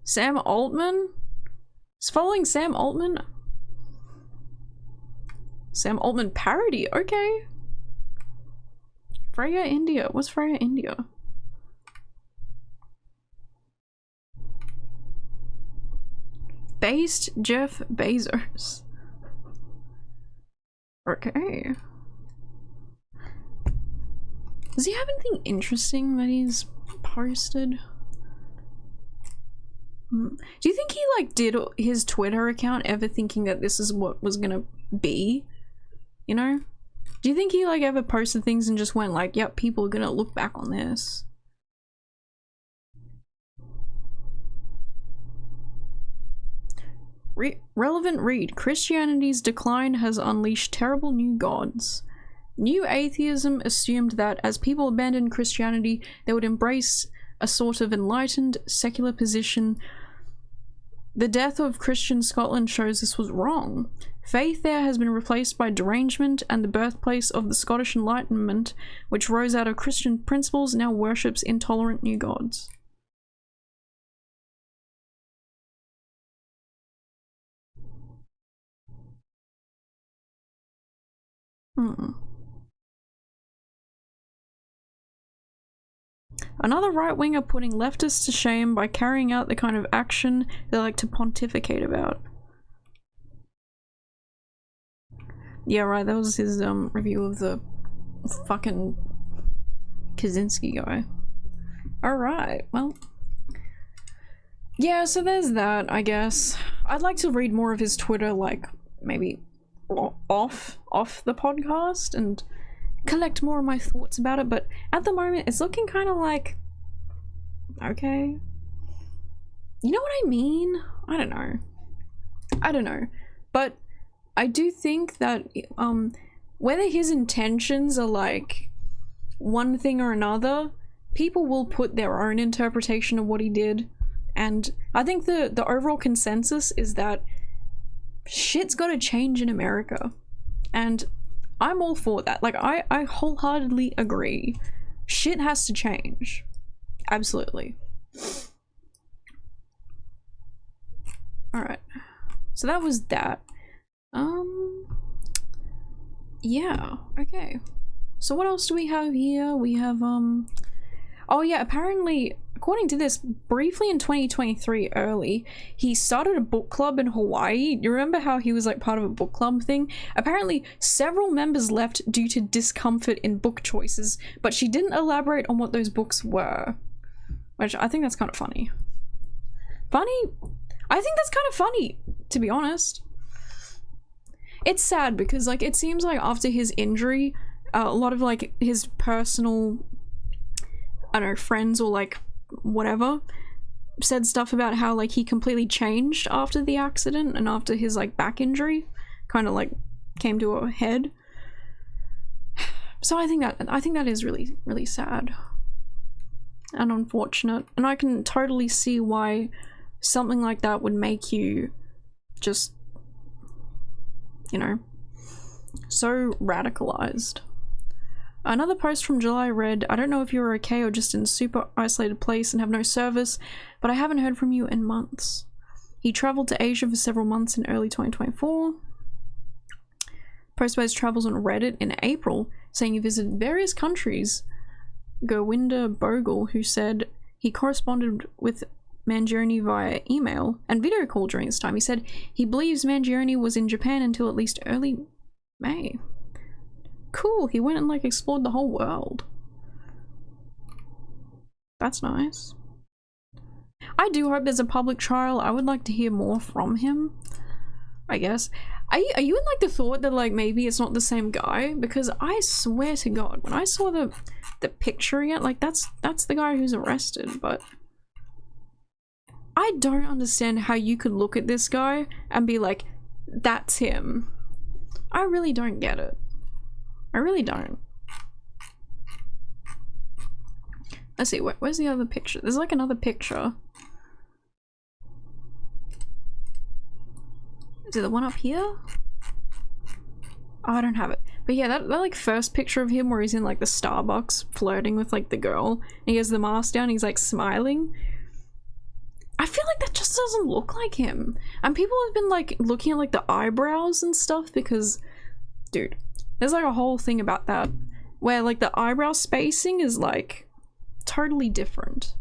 Sam Altman. He's following Sam Altman. Sam Altman parody. Okay. Freya India. What's Freya India? Based Jeff Bezos. Okay. Does he have anything interesting that he's posted? Do you think he like did his Twitter account ever thinking that this is what was gonna be? You know? Do you think he like ever posted things and just went like, yep, people are gonna look back on this? Relevant read. Christianity's decline has unleashed terrible new gods. New atheism assumed that as people abandoned Christianity, they would embrace a sort of enlightened, secular position. The death of Christian Scotland shows this was wrong. Faith there has been replaced by derangement, and the birthplace of the Scottish Enlightenment, which rose out of Christian principles, now worships intolerant new gods. Another right-winger putting leftists to shame by carrying out the kind of action they like to pontificate about. Yeah, right, that was his review of the fucking Kaczynski guy. Alright, well. Yeah, so there's that, I guess. I'd like to read more of his Twitter, like, maybe off the podcast and collect more of my thoughts about it, but at the moment it's looking kind of like, okay, you know what I mean? I don't know, but I do think that whether his intentions are like one thing or another, people will put their own interpretation of what he did. And I think the overall consensus is that shit's gotta change in America. And I'm all for that. Like, I wholeheartedly agree. Shit has to change. Absolutely. Alright. So that was that. Yeah, okay. So what else do we have here? We have, oh yeah, apparently, according to this, briefly in 2023 early, he started a book club in Hawaii. You remember how he was like part of a book club thing? Apparently, several members left due to discomfort in book choices, but she didn't elaborate on what those books were. Which I think that's kind of funny. Funny? I think that's kind of funny, to be honest. It's sad because, like, it seems like after his injury, a lot of, like, his personal, I don't know, friends or, like, whatever, said stuff about how, like, he completely changed after the accident and after his, like, back injury kind of, like, came to a head. So I think that is really, really sad and unfortunate. And I can totally see why something like that would make you just, you know, so radicalized. Another post from July read, I don't know if you're okay or just in a super isolated place and have no service, but I haven't heard from you in months. He traveled to Asia for several months in early 2024. Post about his travels on Reddit in April, saying he visited various countries. Govinda Bogle, who said he corresponded with Mangione via email and video call during this time. He said he believes Mangione was in Japan until at least early May. Cool, he went and like explored the whole world. That's nice. I do hope there's a public trial. I would like to hear more from him, I guess. Are you in like the thought that like maybe it's not the same guy? Because I swear to God, when I saw the picture again, like that's the guy who's arrested, but I don't understand how you could look at this guy and be like, that's him. I really don't get it. I really don't. Let's see, where's the other picture? There's like another picture. Is it the one up here? Oh, I don't have it. But yeah, that like first picture of him where he's in like the Starbucks flirting with like the girl and he has the mask down, he's like smiling. I feel like that just doesn't look like him. And people have been like looking at like the eyebrows and stuff because, dude, there's like a whole thing about that where like the eyebrow spacing is like totally different.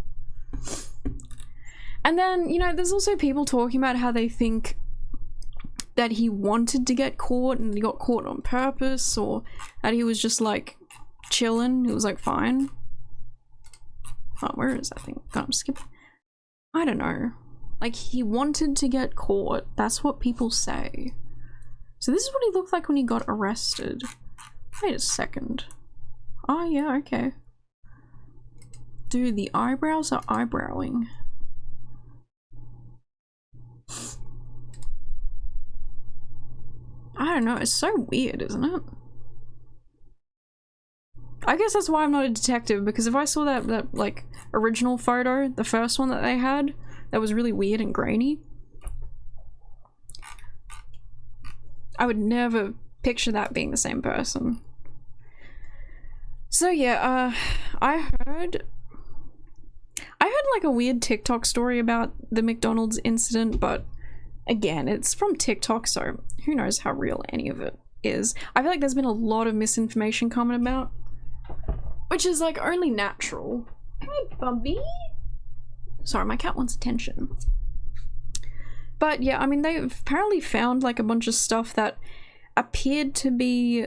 And then, you know, there's also people talking about how they think that he wanted to get caught and he got caught on purpose, or that he was just like chilling, he was like fine. Oh, where is that thing? God, I'm skipping. I don't know. Like, he wanted to get caught. That's what people say. So this is what he looked like when he got arrested. Wait a second. Oh yeah, okay. Dude, the eyebrows are eyebrowing. I don't know, it's so weird, isn't it? I guess that's why I'm not a detective, because if I saw that like original photo, the first one that they had, that was really weird and grainy, I would never picture that being the same person. So yeah, I heard like a weird TikTok story about the McDonald's incident, but again, it's from TikTok, so who knows how real any of it is. I feel like there's been a lot of misinformation coming about, which is like only natural. Hi, Bubby. Sorry, my cat wants attention. But yeah, I mean, they've apparently found like a bunch of stuff that appeared to be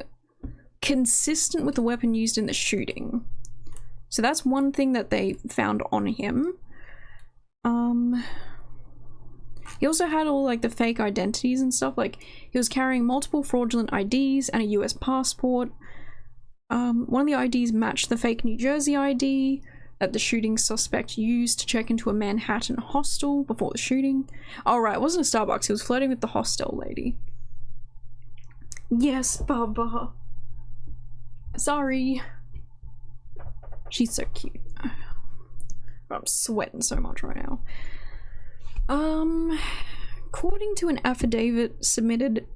consistent with the weapon used in the shooting. So that's one thing that they found on him. He also had all like the fake identities and stuff. Like, he was carrying multiple fraudulent IDs and a US passport. One of the IDs matched the fake New Jersey ID that the shooting suspect used to check into a Manhattan hostel before the shooting. Oh right, it wasn't a Starbucks, he was flirting with the hostel lady. Yes, Baba. Sorry. She's so cute. I'm sweating so much right now. According to an affidavit submitted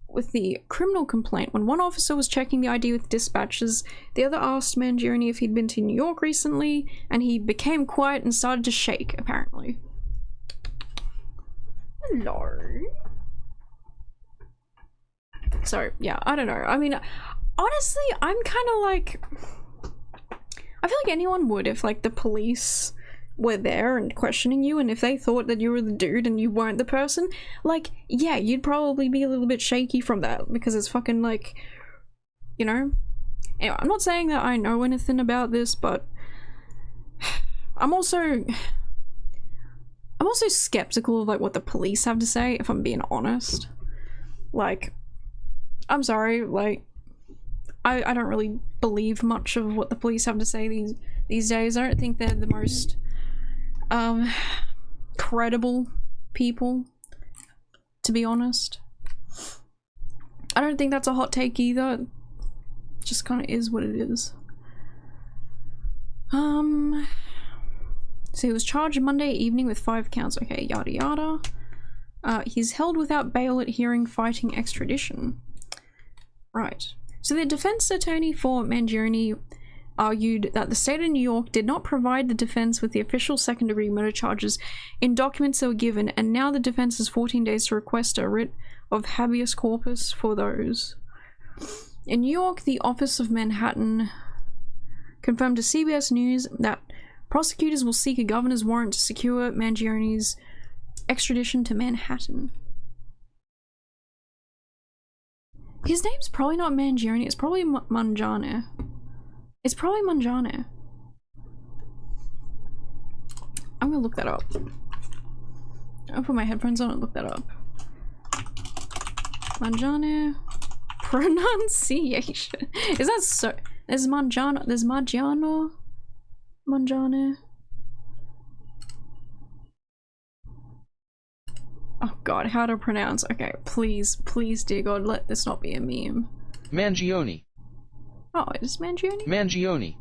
with the criminal complaint, when one officer was checking the ID with dispatchers, the other asked Mangione if he'd been to New York recently, and he became quiet and started to shake, apparently. Hello. So, yeah, I don't know. I mean, honestly, I'm kind of like... I feel like anyone would if, like, the police were there and questioning you, and if they thought that you were the dude and you weren't the person, like, yeah, you'd probably be a little bit shaky from that, because it's fucking, like, you know? Anyway, I'm not saying that I know anything about this, but I'm also skeptical of, like, what the police have to say, if I'm being honest. Like, I'm sorry, like, I don't really believe much of what the police have to say these days. I don't think they're the most credible people, to be honest. I don't think that's a hot take either. It just kind of is what it is. So he was charged Monday evening with 5 counts. Okay, yada yada. He's held without bail at hearing fighting extradition. Right. So the defense attorney for Mangione argued that the state of New York did not provide the defense with the official second-degree murder charges in documents that were given, and now the defense has 14 days to request a writ of habeas corpus for those. In New York, the Office of Manhattan confirmed to CBS News that prosecutors will seek a governor's warrant to secure Mangione's extradition to Manhattan. His name's probably not Mangione, it's probably Mangione. It's probably Mangione. I'm gonna look that up. I'll put my headphones on and look that up. Mangione pronunciation. Is that so? There's Mangiano, there's Mangiano, Mangione. Oh god, how to pronounce? Okay, please, please, dear god, let this not be a meme.
Mangione.
Oh, is Mangione?
Mangione.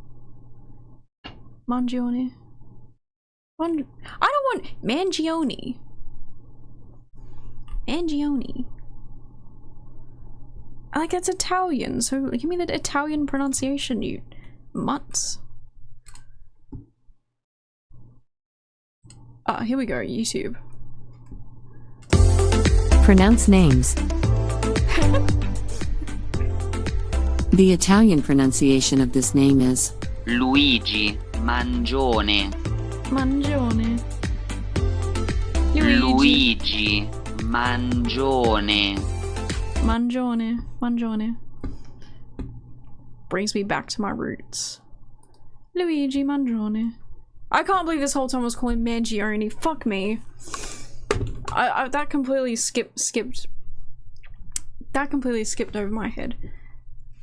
Mangione. I don't want Mangione. Mangione. Like, it's Italian, so give me the Italian pronunciation, you mutts. Ah, here we go, YouTube.
Pronounce names. The Italian pronunciation of this name is
Luigi Mangione.
Mangione.
Luigi Mangione.
Mangione. Mangione. Brings me back to my roots. Luigi Mangione. I can't believe this whole time I was calling Mangione. Fuck me. That completely skipped. That completely skipped over my head.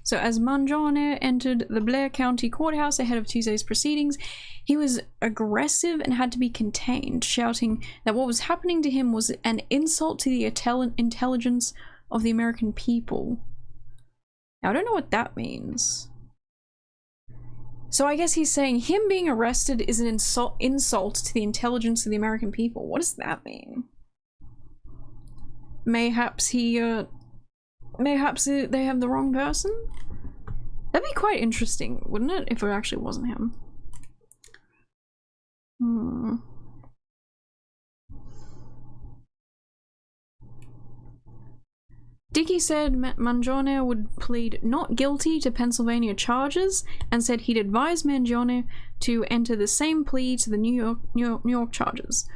So as Mangione entered the Blair County Courthouse ahead of Tuesday's proceedings, he was aggressive and had to be contained, shouting that what was happening to him was an insult to the intelligence of the American people. Now, I don't know what that means. So I guess he's saying him being arrested is an insult to the intelligence of the American people. What does that mean? Mayhaps mayhaps they have the wrong person? That'd be quite interesting, wouldn't it, if it actually wasn't him? Dickey said Mangione would plead not guilty to Pennsylvania charges and said he'd advise Mangione to enter the same plea to the New York charges.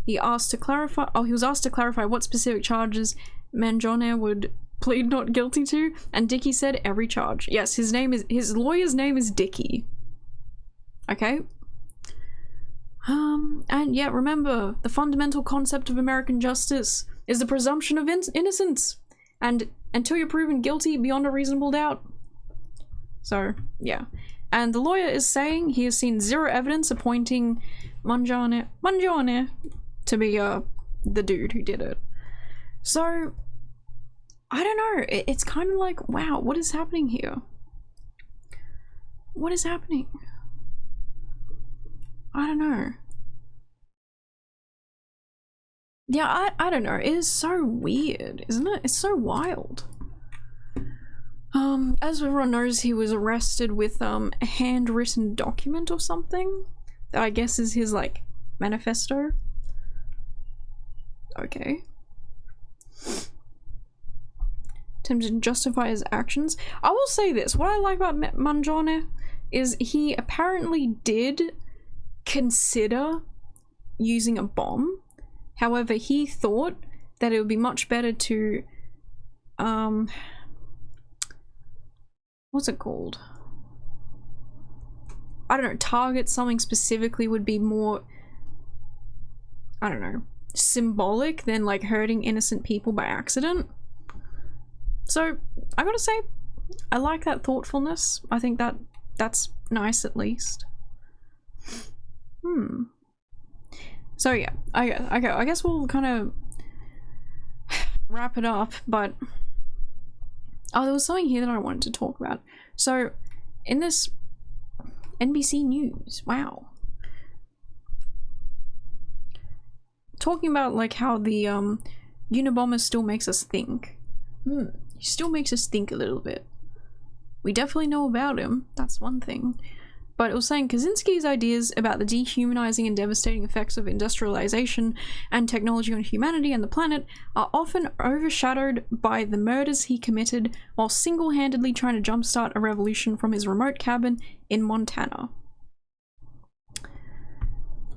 He was asked to clarify what specific charges Mangione would plead not guilty to, and Dickey said every charge. Yes, his lawyer's name is Dickey. Okay. And yeah, remember, the fundamental concept of American justice is the presumption of innocence. And until you're proven guilty beyond a reasonable doubt. So, yeah. And the lawyer is saying he has seen zero evidence appointing Mangione to be the dude who did it. So, I don't know. It's kind of like, wow, what is happening here? What is happening? I don't know. Yeah, I don't know. It is so weird, isn't it? It's so wild. As everyone knows, he was arrested with a handwritten document or something that I guess is his like manifesto. Okay. Attempted to justify his actions. I will say this, what I like about Mangione is he apparently did consider using a bomb. However, he thought that it would be much better to what's it called? I don't know, target something specifically would be more, I don't know, symbolic than like hurting innocent people by accident. So I gotta say, I like that thoughtfulness. I think that that's nice at least. So yeah, I guess we'll kind of wrap it up, but oh, there was something here that I wanted to talk about. So in this NBC News, wow, talking about like how the Unabomber still makes us think. He still makes us think a little bit. We definitely know about him, that's one thing. But it was saying Kaczynski's ideas about the dehumanizing and devastating effects of industrialization and technology on humanity and the planet are often overshadowed by the murders he committed while single-handedly trying to jumpstart a revolution from his remote cabin in Montana.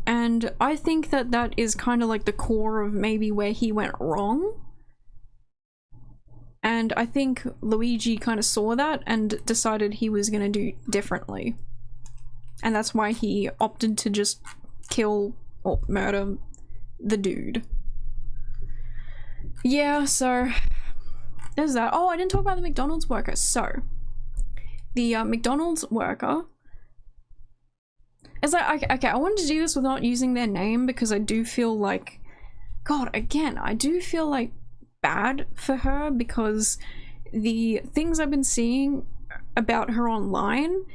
And I think that that is kind of like the core of maybe where he went wrong. And I think Luigi kind of saw that and decided he was going to do differently. And that's why he opted to just kill or murder the dude. Yeah, so there's that. Oh, I didn't talk about the McDonald's worker. So the McDonald's worker is like, okay, I wanted to do this without using their name because I do feel like, God, again, I do feel like bad for her because the things I've been seeing about her online,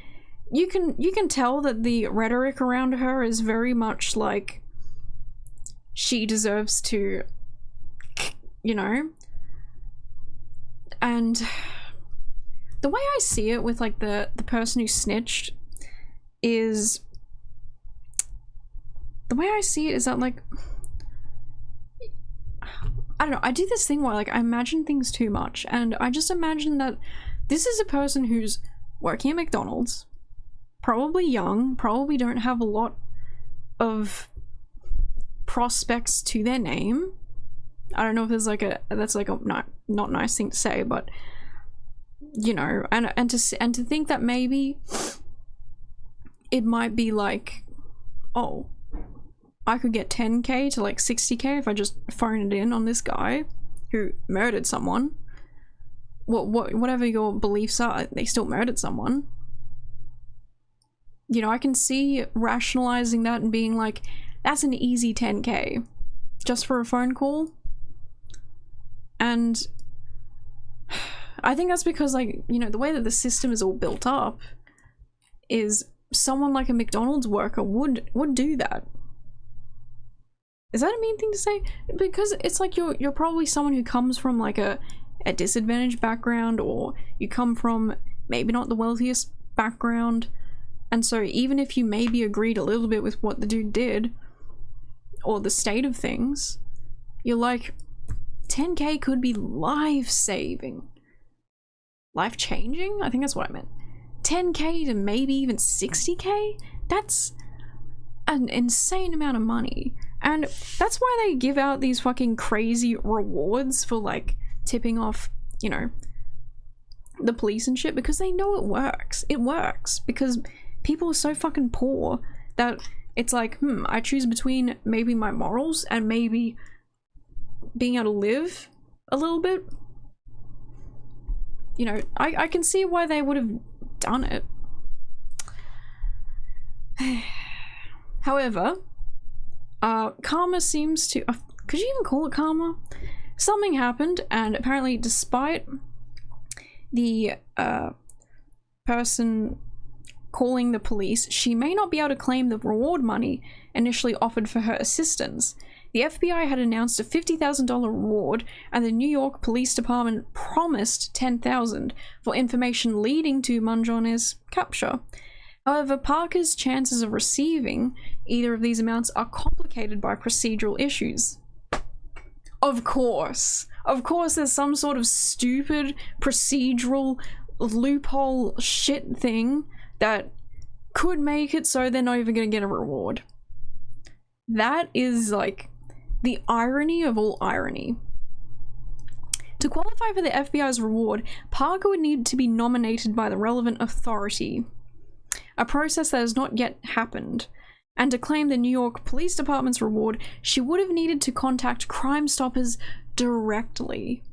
you can tell that the rhetoric around her is very much like she deserves to, you know, and the way I see it with like the person who snitched is, the way I see it is that like, I don't know, I do this thing where like I imagine things too much, and I just imagine that this is a person who's working at McDonald's, probably young, probably don't have a lot of prospects to their name. I don't know if there's like a, that's like a not nice thing to say, but you know, and to think that maybe it might be like, oh, I could get 10k to like 60k if I just phone it in on this guy who murdered someone. Whatever your beliefs are, they still murdered someone. You know, I can see rationalizing that and being like, that's an easy 10k just for a phone call. And I think that's because, like, you know, the way that the system is all built up is someone like a McDonald's worker would do that. Is that a mean thing to say? Because it's like you're probably someone who comes from like a disadvantaged background, or you come from maybe not the wealthiest background. And so even if you maybe agreed a little bit with what the dude did, or the state of things, you're like, 10k could be life-saving. Life-changing? I think that's what I meant. 10k to maybe even 60k? That's an insane amount of money. And that's why they give out these fucking crazy rewards for like tipping off, you know, the police and shit, because they know it works. It works because people are so fucking poor that it's like, I choose between maybe my morals and maybe being able to live a little bit. You know, I can see why they would have done it. However, karma seems to, could you even call it karma? Something happened, and apparently despite the person calling the police, she may not be able to claim the reward money initially offered for her assistance. The FBI had announced a $50,000 reward, and the New York Police Department promised $10,000 for information leading to Mangione's capture. However, Parker's chances of receiving either of these amounts are complicated by procedural issues. Of course there's some sort of stupid procedural loophole shit thing that could make it so they're not even gonna get a reward. That is like the irony of all irony. To qualify for the FBI's reward, Parker would need to be nominated by the relevant authority, a process that has not yet happened. And to claim the New York Police Department's reward, she would have needed to contact Crime Stoppers directly,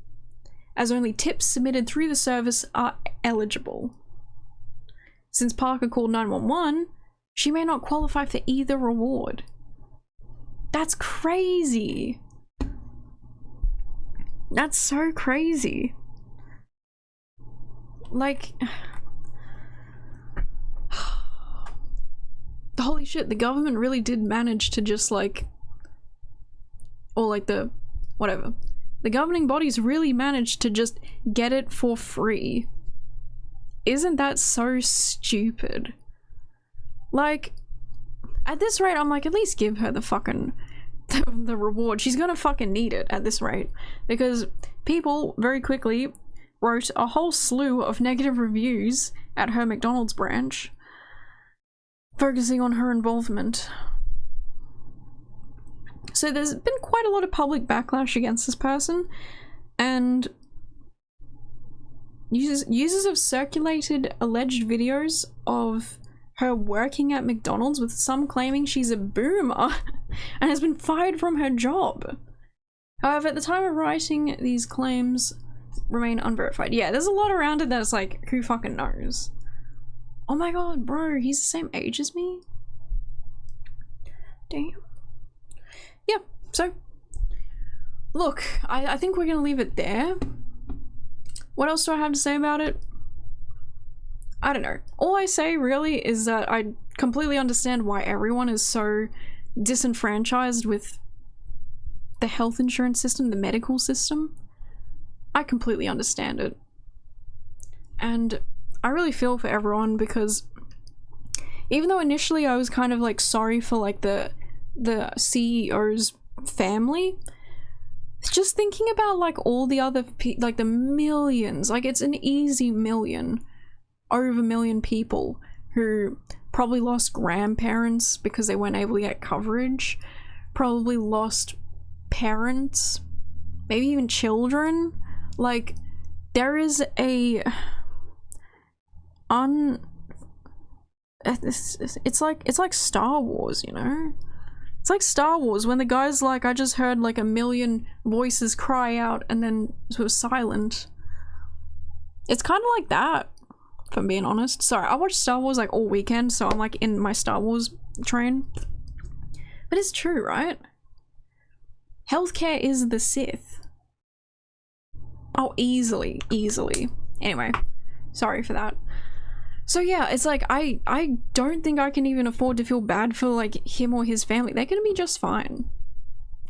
as only tips submitted through the service are eligible. Since Parker called 911, she may not qualify for either reward. That's crazy. That's so crazy. Like, holy shit, the government really did manage to just like, or like the governing bodies really managed to just get it for free. Isn't that so stupid? Like, at this rate, I'm like, at least give her the fucking the reward. She's gonna fucking need it at this rate, because people very quickly wrote a whole slew of negative reviews at her McDonald's branch, focusing on her involvement. So there's been quite a lot of public backlash against this person, and users have circulated alleged videos of her working at McDonald's, with some claiming she's a boomer and has been fired from her job. However, at the time of writing, these claims remain unverified. Yeah, there's a lot around it that's like, who fucking knows? Oh my god, bro, he's the same age as me? Damn. Yeah, so look, I think we're gonna leave it there. What else do I have to say about it? I don't know. All I say really is that I completely understand why everyone is so disenfranchised with the health insurance system, the medical system. I completely understand it. And I really feel for everyone, because even though initially I was kind of like sorry for like the CEO's family, just thinking about like all the other like the millions, like it's an easy million, over a million people who probably lost grandparents because they weren't able to get coverage, probably lost parents, maybe even children. Like, there is a it's like Star Wars, you know? It's like Star Wars when the guy's like, I just heard like a million voices cry out and then it was silent. It's kind of like that, if I'm being honest. Sorry, I watched Star Wars like all weekend, so I'm like in my Star Wars train. But it's true, right? Healthcare is the Sith. Oh, easily. Anyway, sorry for that. So yeah, it's like, I don't think I can even afford to feel bad for like him or his family. They're gonna be just fine.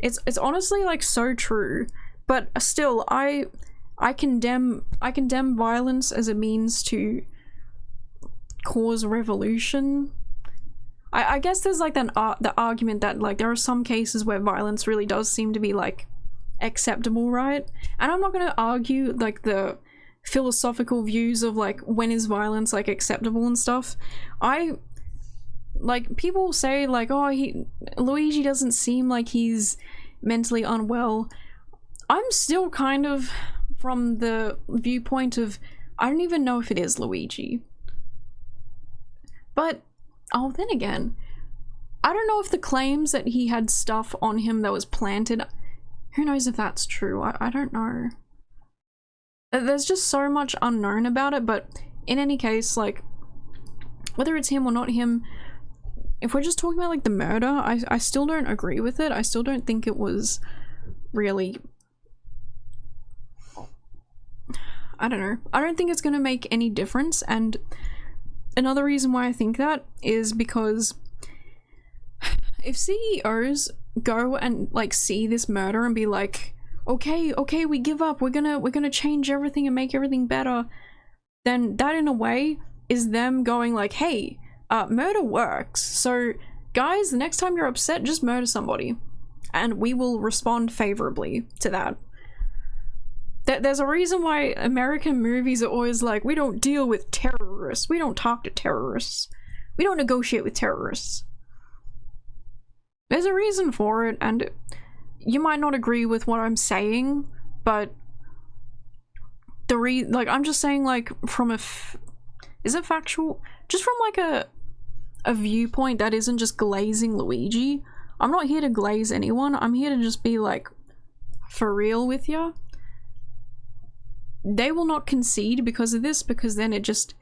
It's honestly like so true. But still, I condemn violence as a means to cause revolution. I guess there's like the argument that like there are some cases where violence really does seem to be like acceptable, right? And I'm not gonna argue like the philosophical views of like when is violence like acceptable and stuff. I like, people say like, oh, Luigi doesn't seem like he's mentally unwell. I'm still kind of from the viewpoint of, I don't even know if it is Luigi. But oh, then again, I don't know if the claims that he had stuff on him that was planted, who knows if that's true. I don't know. There's just so much unknown about it. But in any case, like, whether it's him or not him, if we're just talking about like the murder, I still don't agree with it. I still don't think it was really, I don't know. I don't think it's gonna make any difference. And another reason why I think that is because if CEOs go and like see this murder and be like, okay, we give up, we're gonna change everything and make everything better, then that in a way is them going like, hey, murder works, so guys, the next time you're upset, just murder somebody and we will respond favorably to that. There's a reason why American movies are always like, we don't deal with terrorists, we don't talk to terrorists, we don't negotiate with terrorists. There's a reason for it, and you might not agree with what I'm saying, but like, I'm just saying, like, from is it factual? Just from like a viewpoint that isn't just glazing Luigi. I'm not here to glaze anyone, I'm here to just be like, for real with ya. They will not concede because of this, because then it just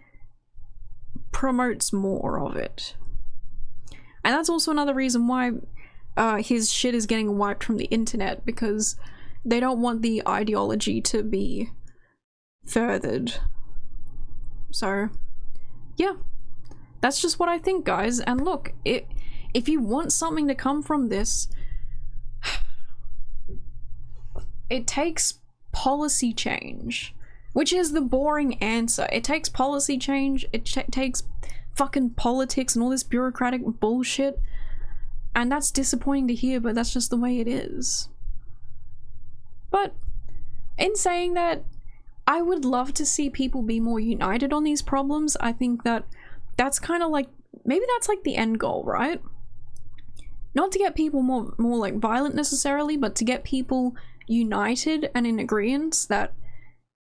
promotes more of it. And that's also another reason why his shit is getting wiped from the internet, because they don't want the ideology to be furthered. So, yeah. That's just what I think, guys. And look, if you want something to come from this, it takes policy change, which is the boring answer. It takes policy change, it takes fucking politics and all this bureaucratic bullshit, and that's disappointing to hear, but that's just the way it is. But in saying that, I would love to see people be more united on these problems. I think that that's kind of like, maybe that's like the end goal, right? Not to get people more like violent necessarily, but to get people united and in agreement that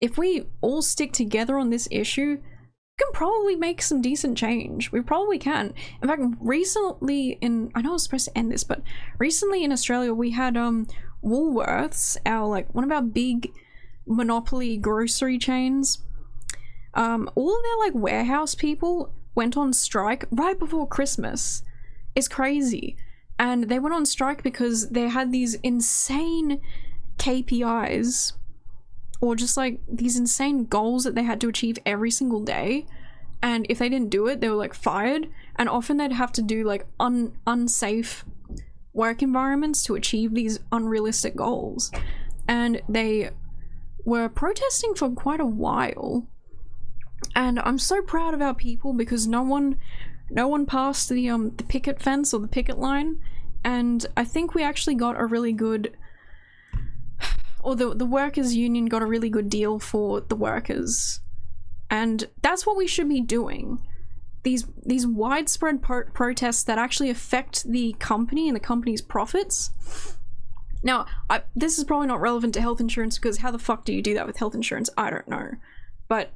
if we all stick together on this issue, we can probably make some decent change. We probably can. In fact, recently I know I was supposed to end this, but recently in Australia we had Woolworths, one of our big monopoly grocery chains. All of their like warehouse people went on strike right before Christmas. It's crazy. And they went on strike because they had these insane KPIs, or just like these insane goals that they had to achieve every single day, and if they didn't do it, they were like fired, and often they'd have to do like unsafe work environments to achieve these unrealistic goals. And they were protesting for quite a while, and I'm so proud of our people because no one passed the picket fence or the picket line, and I think we actually got a really good, or the workers' union got a really good deal for the workers, and that's what we should be doing. These widespread protests that actually affect the company and the company's profits. Now, this is probably not relevant to health insurance, because how the fuck do you do that with health insurance? I don't know. But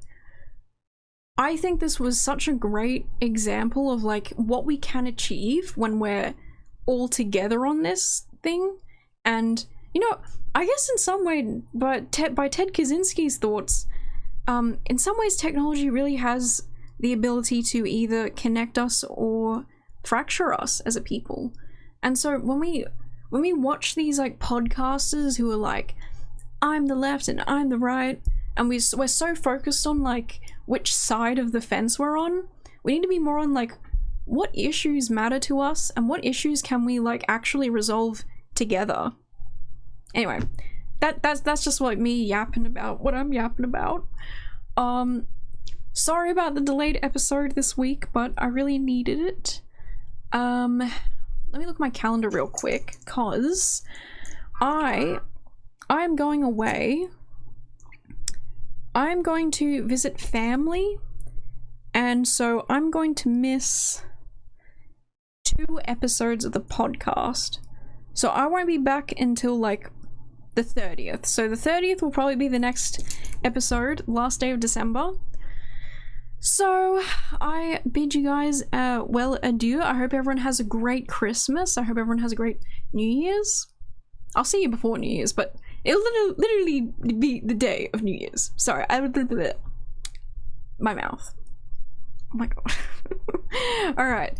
I think this was such a great example of like what we can achieve when we're all together on this thing. And, you know, I guess in some way, but by Ted Kaczynski's thoughts, in some ways technology really has the ability to either connect us or fracture us as a people. And so when we watch these like podcasters who are like, I'm the left and I'm the right, and we're so focused on like which side of the fence we're on, we need to be more on like what issues matter to us and what issues can we like actually resolve together. Anyway, that's just like me yapping about what I'm yapping about. Sorry about the delayed episode this week, but I really needed it. Let me look at my calendar real quick, cause I'm going away. I'm going to visit family, and so I'm going to miss 2 episodes of the podcast. So I won't be back until like the 30th. So the 30th will probably be the next episode, last day of December. So I bid you guys well adieu. I hope everyone has a great Christmas. I hope everyone has a great New Year's. I'll see you before New Year's, but it'll literally be the day of New Year's. Sorry, my mouth. Oh my god. Alright.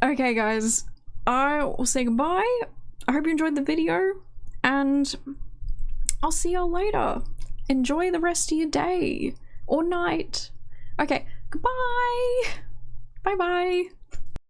Okay guys, I will say goodbye. I hope you enjoyed the video, and I'll see y'all later. Enjoy the rest of your day or night. Okay, Goodbye. Bye bye.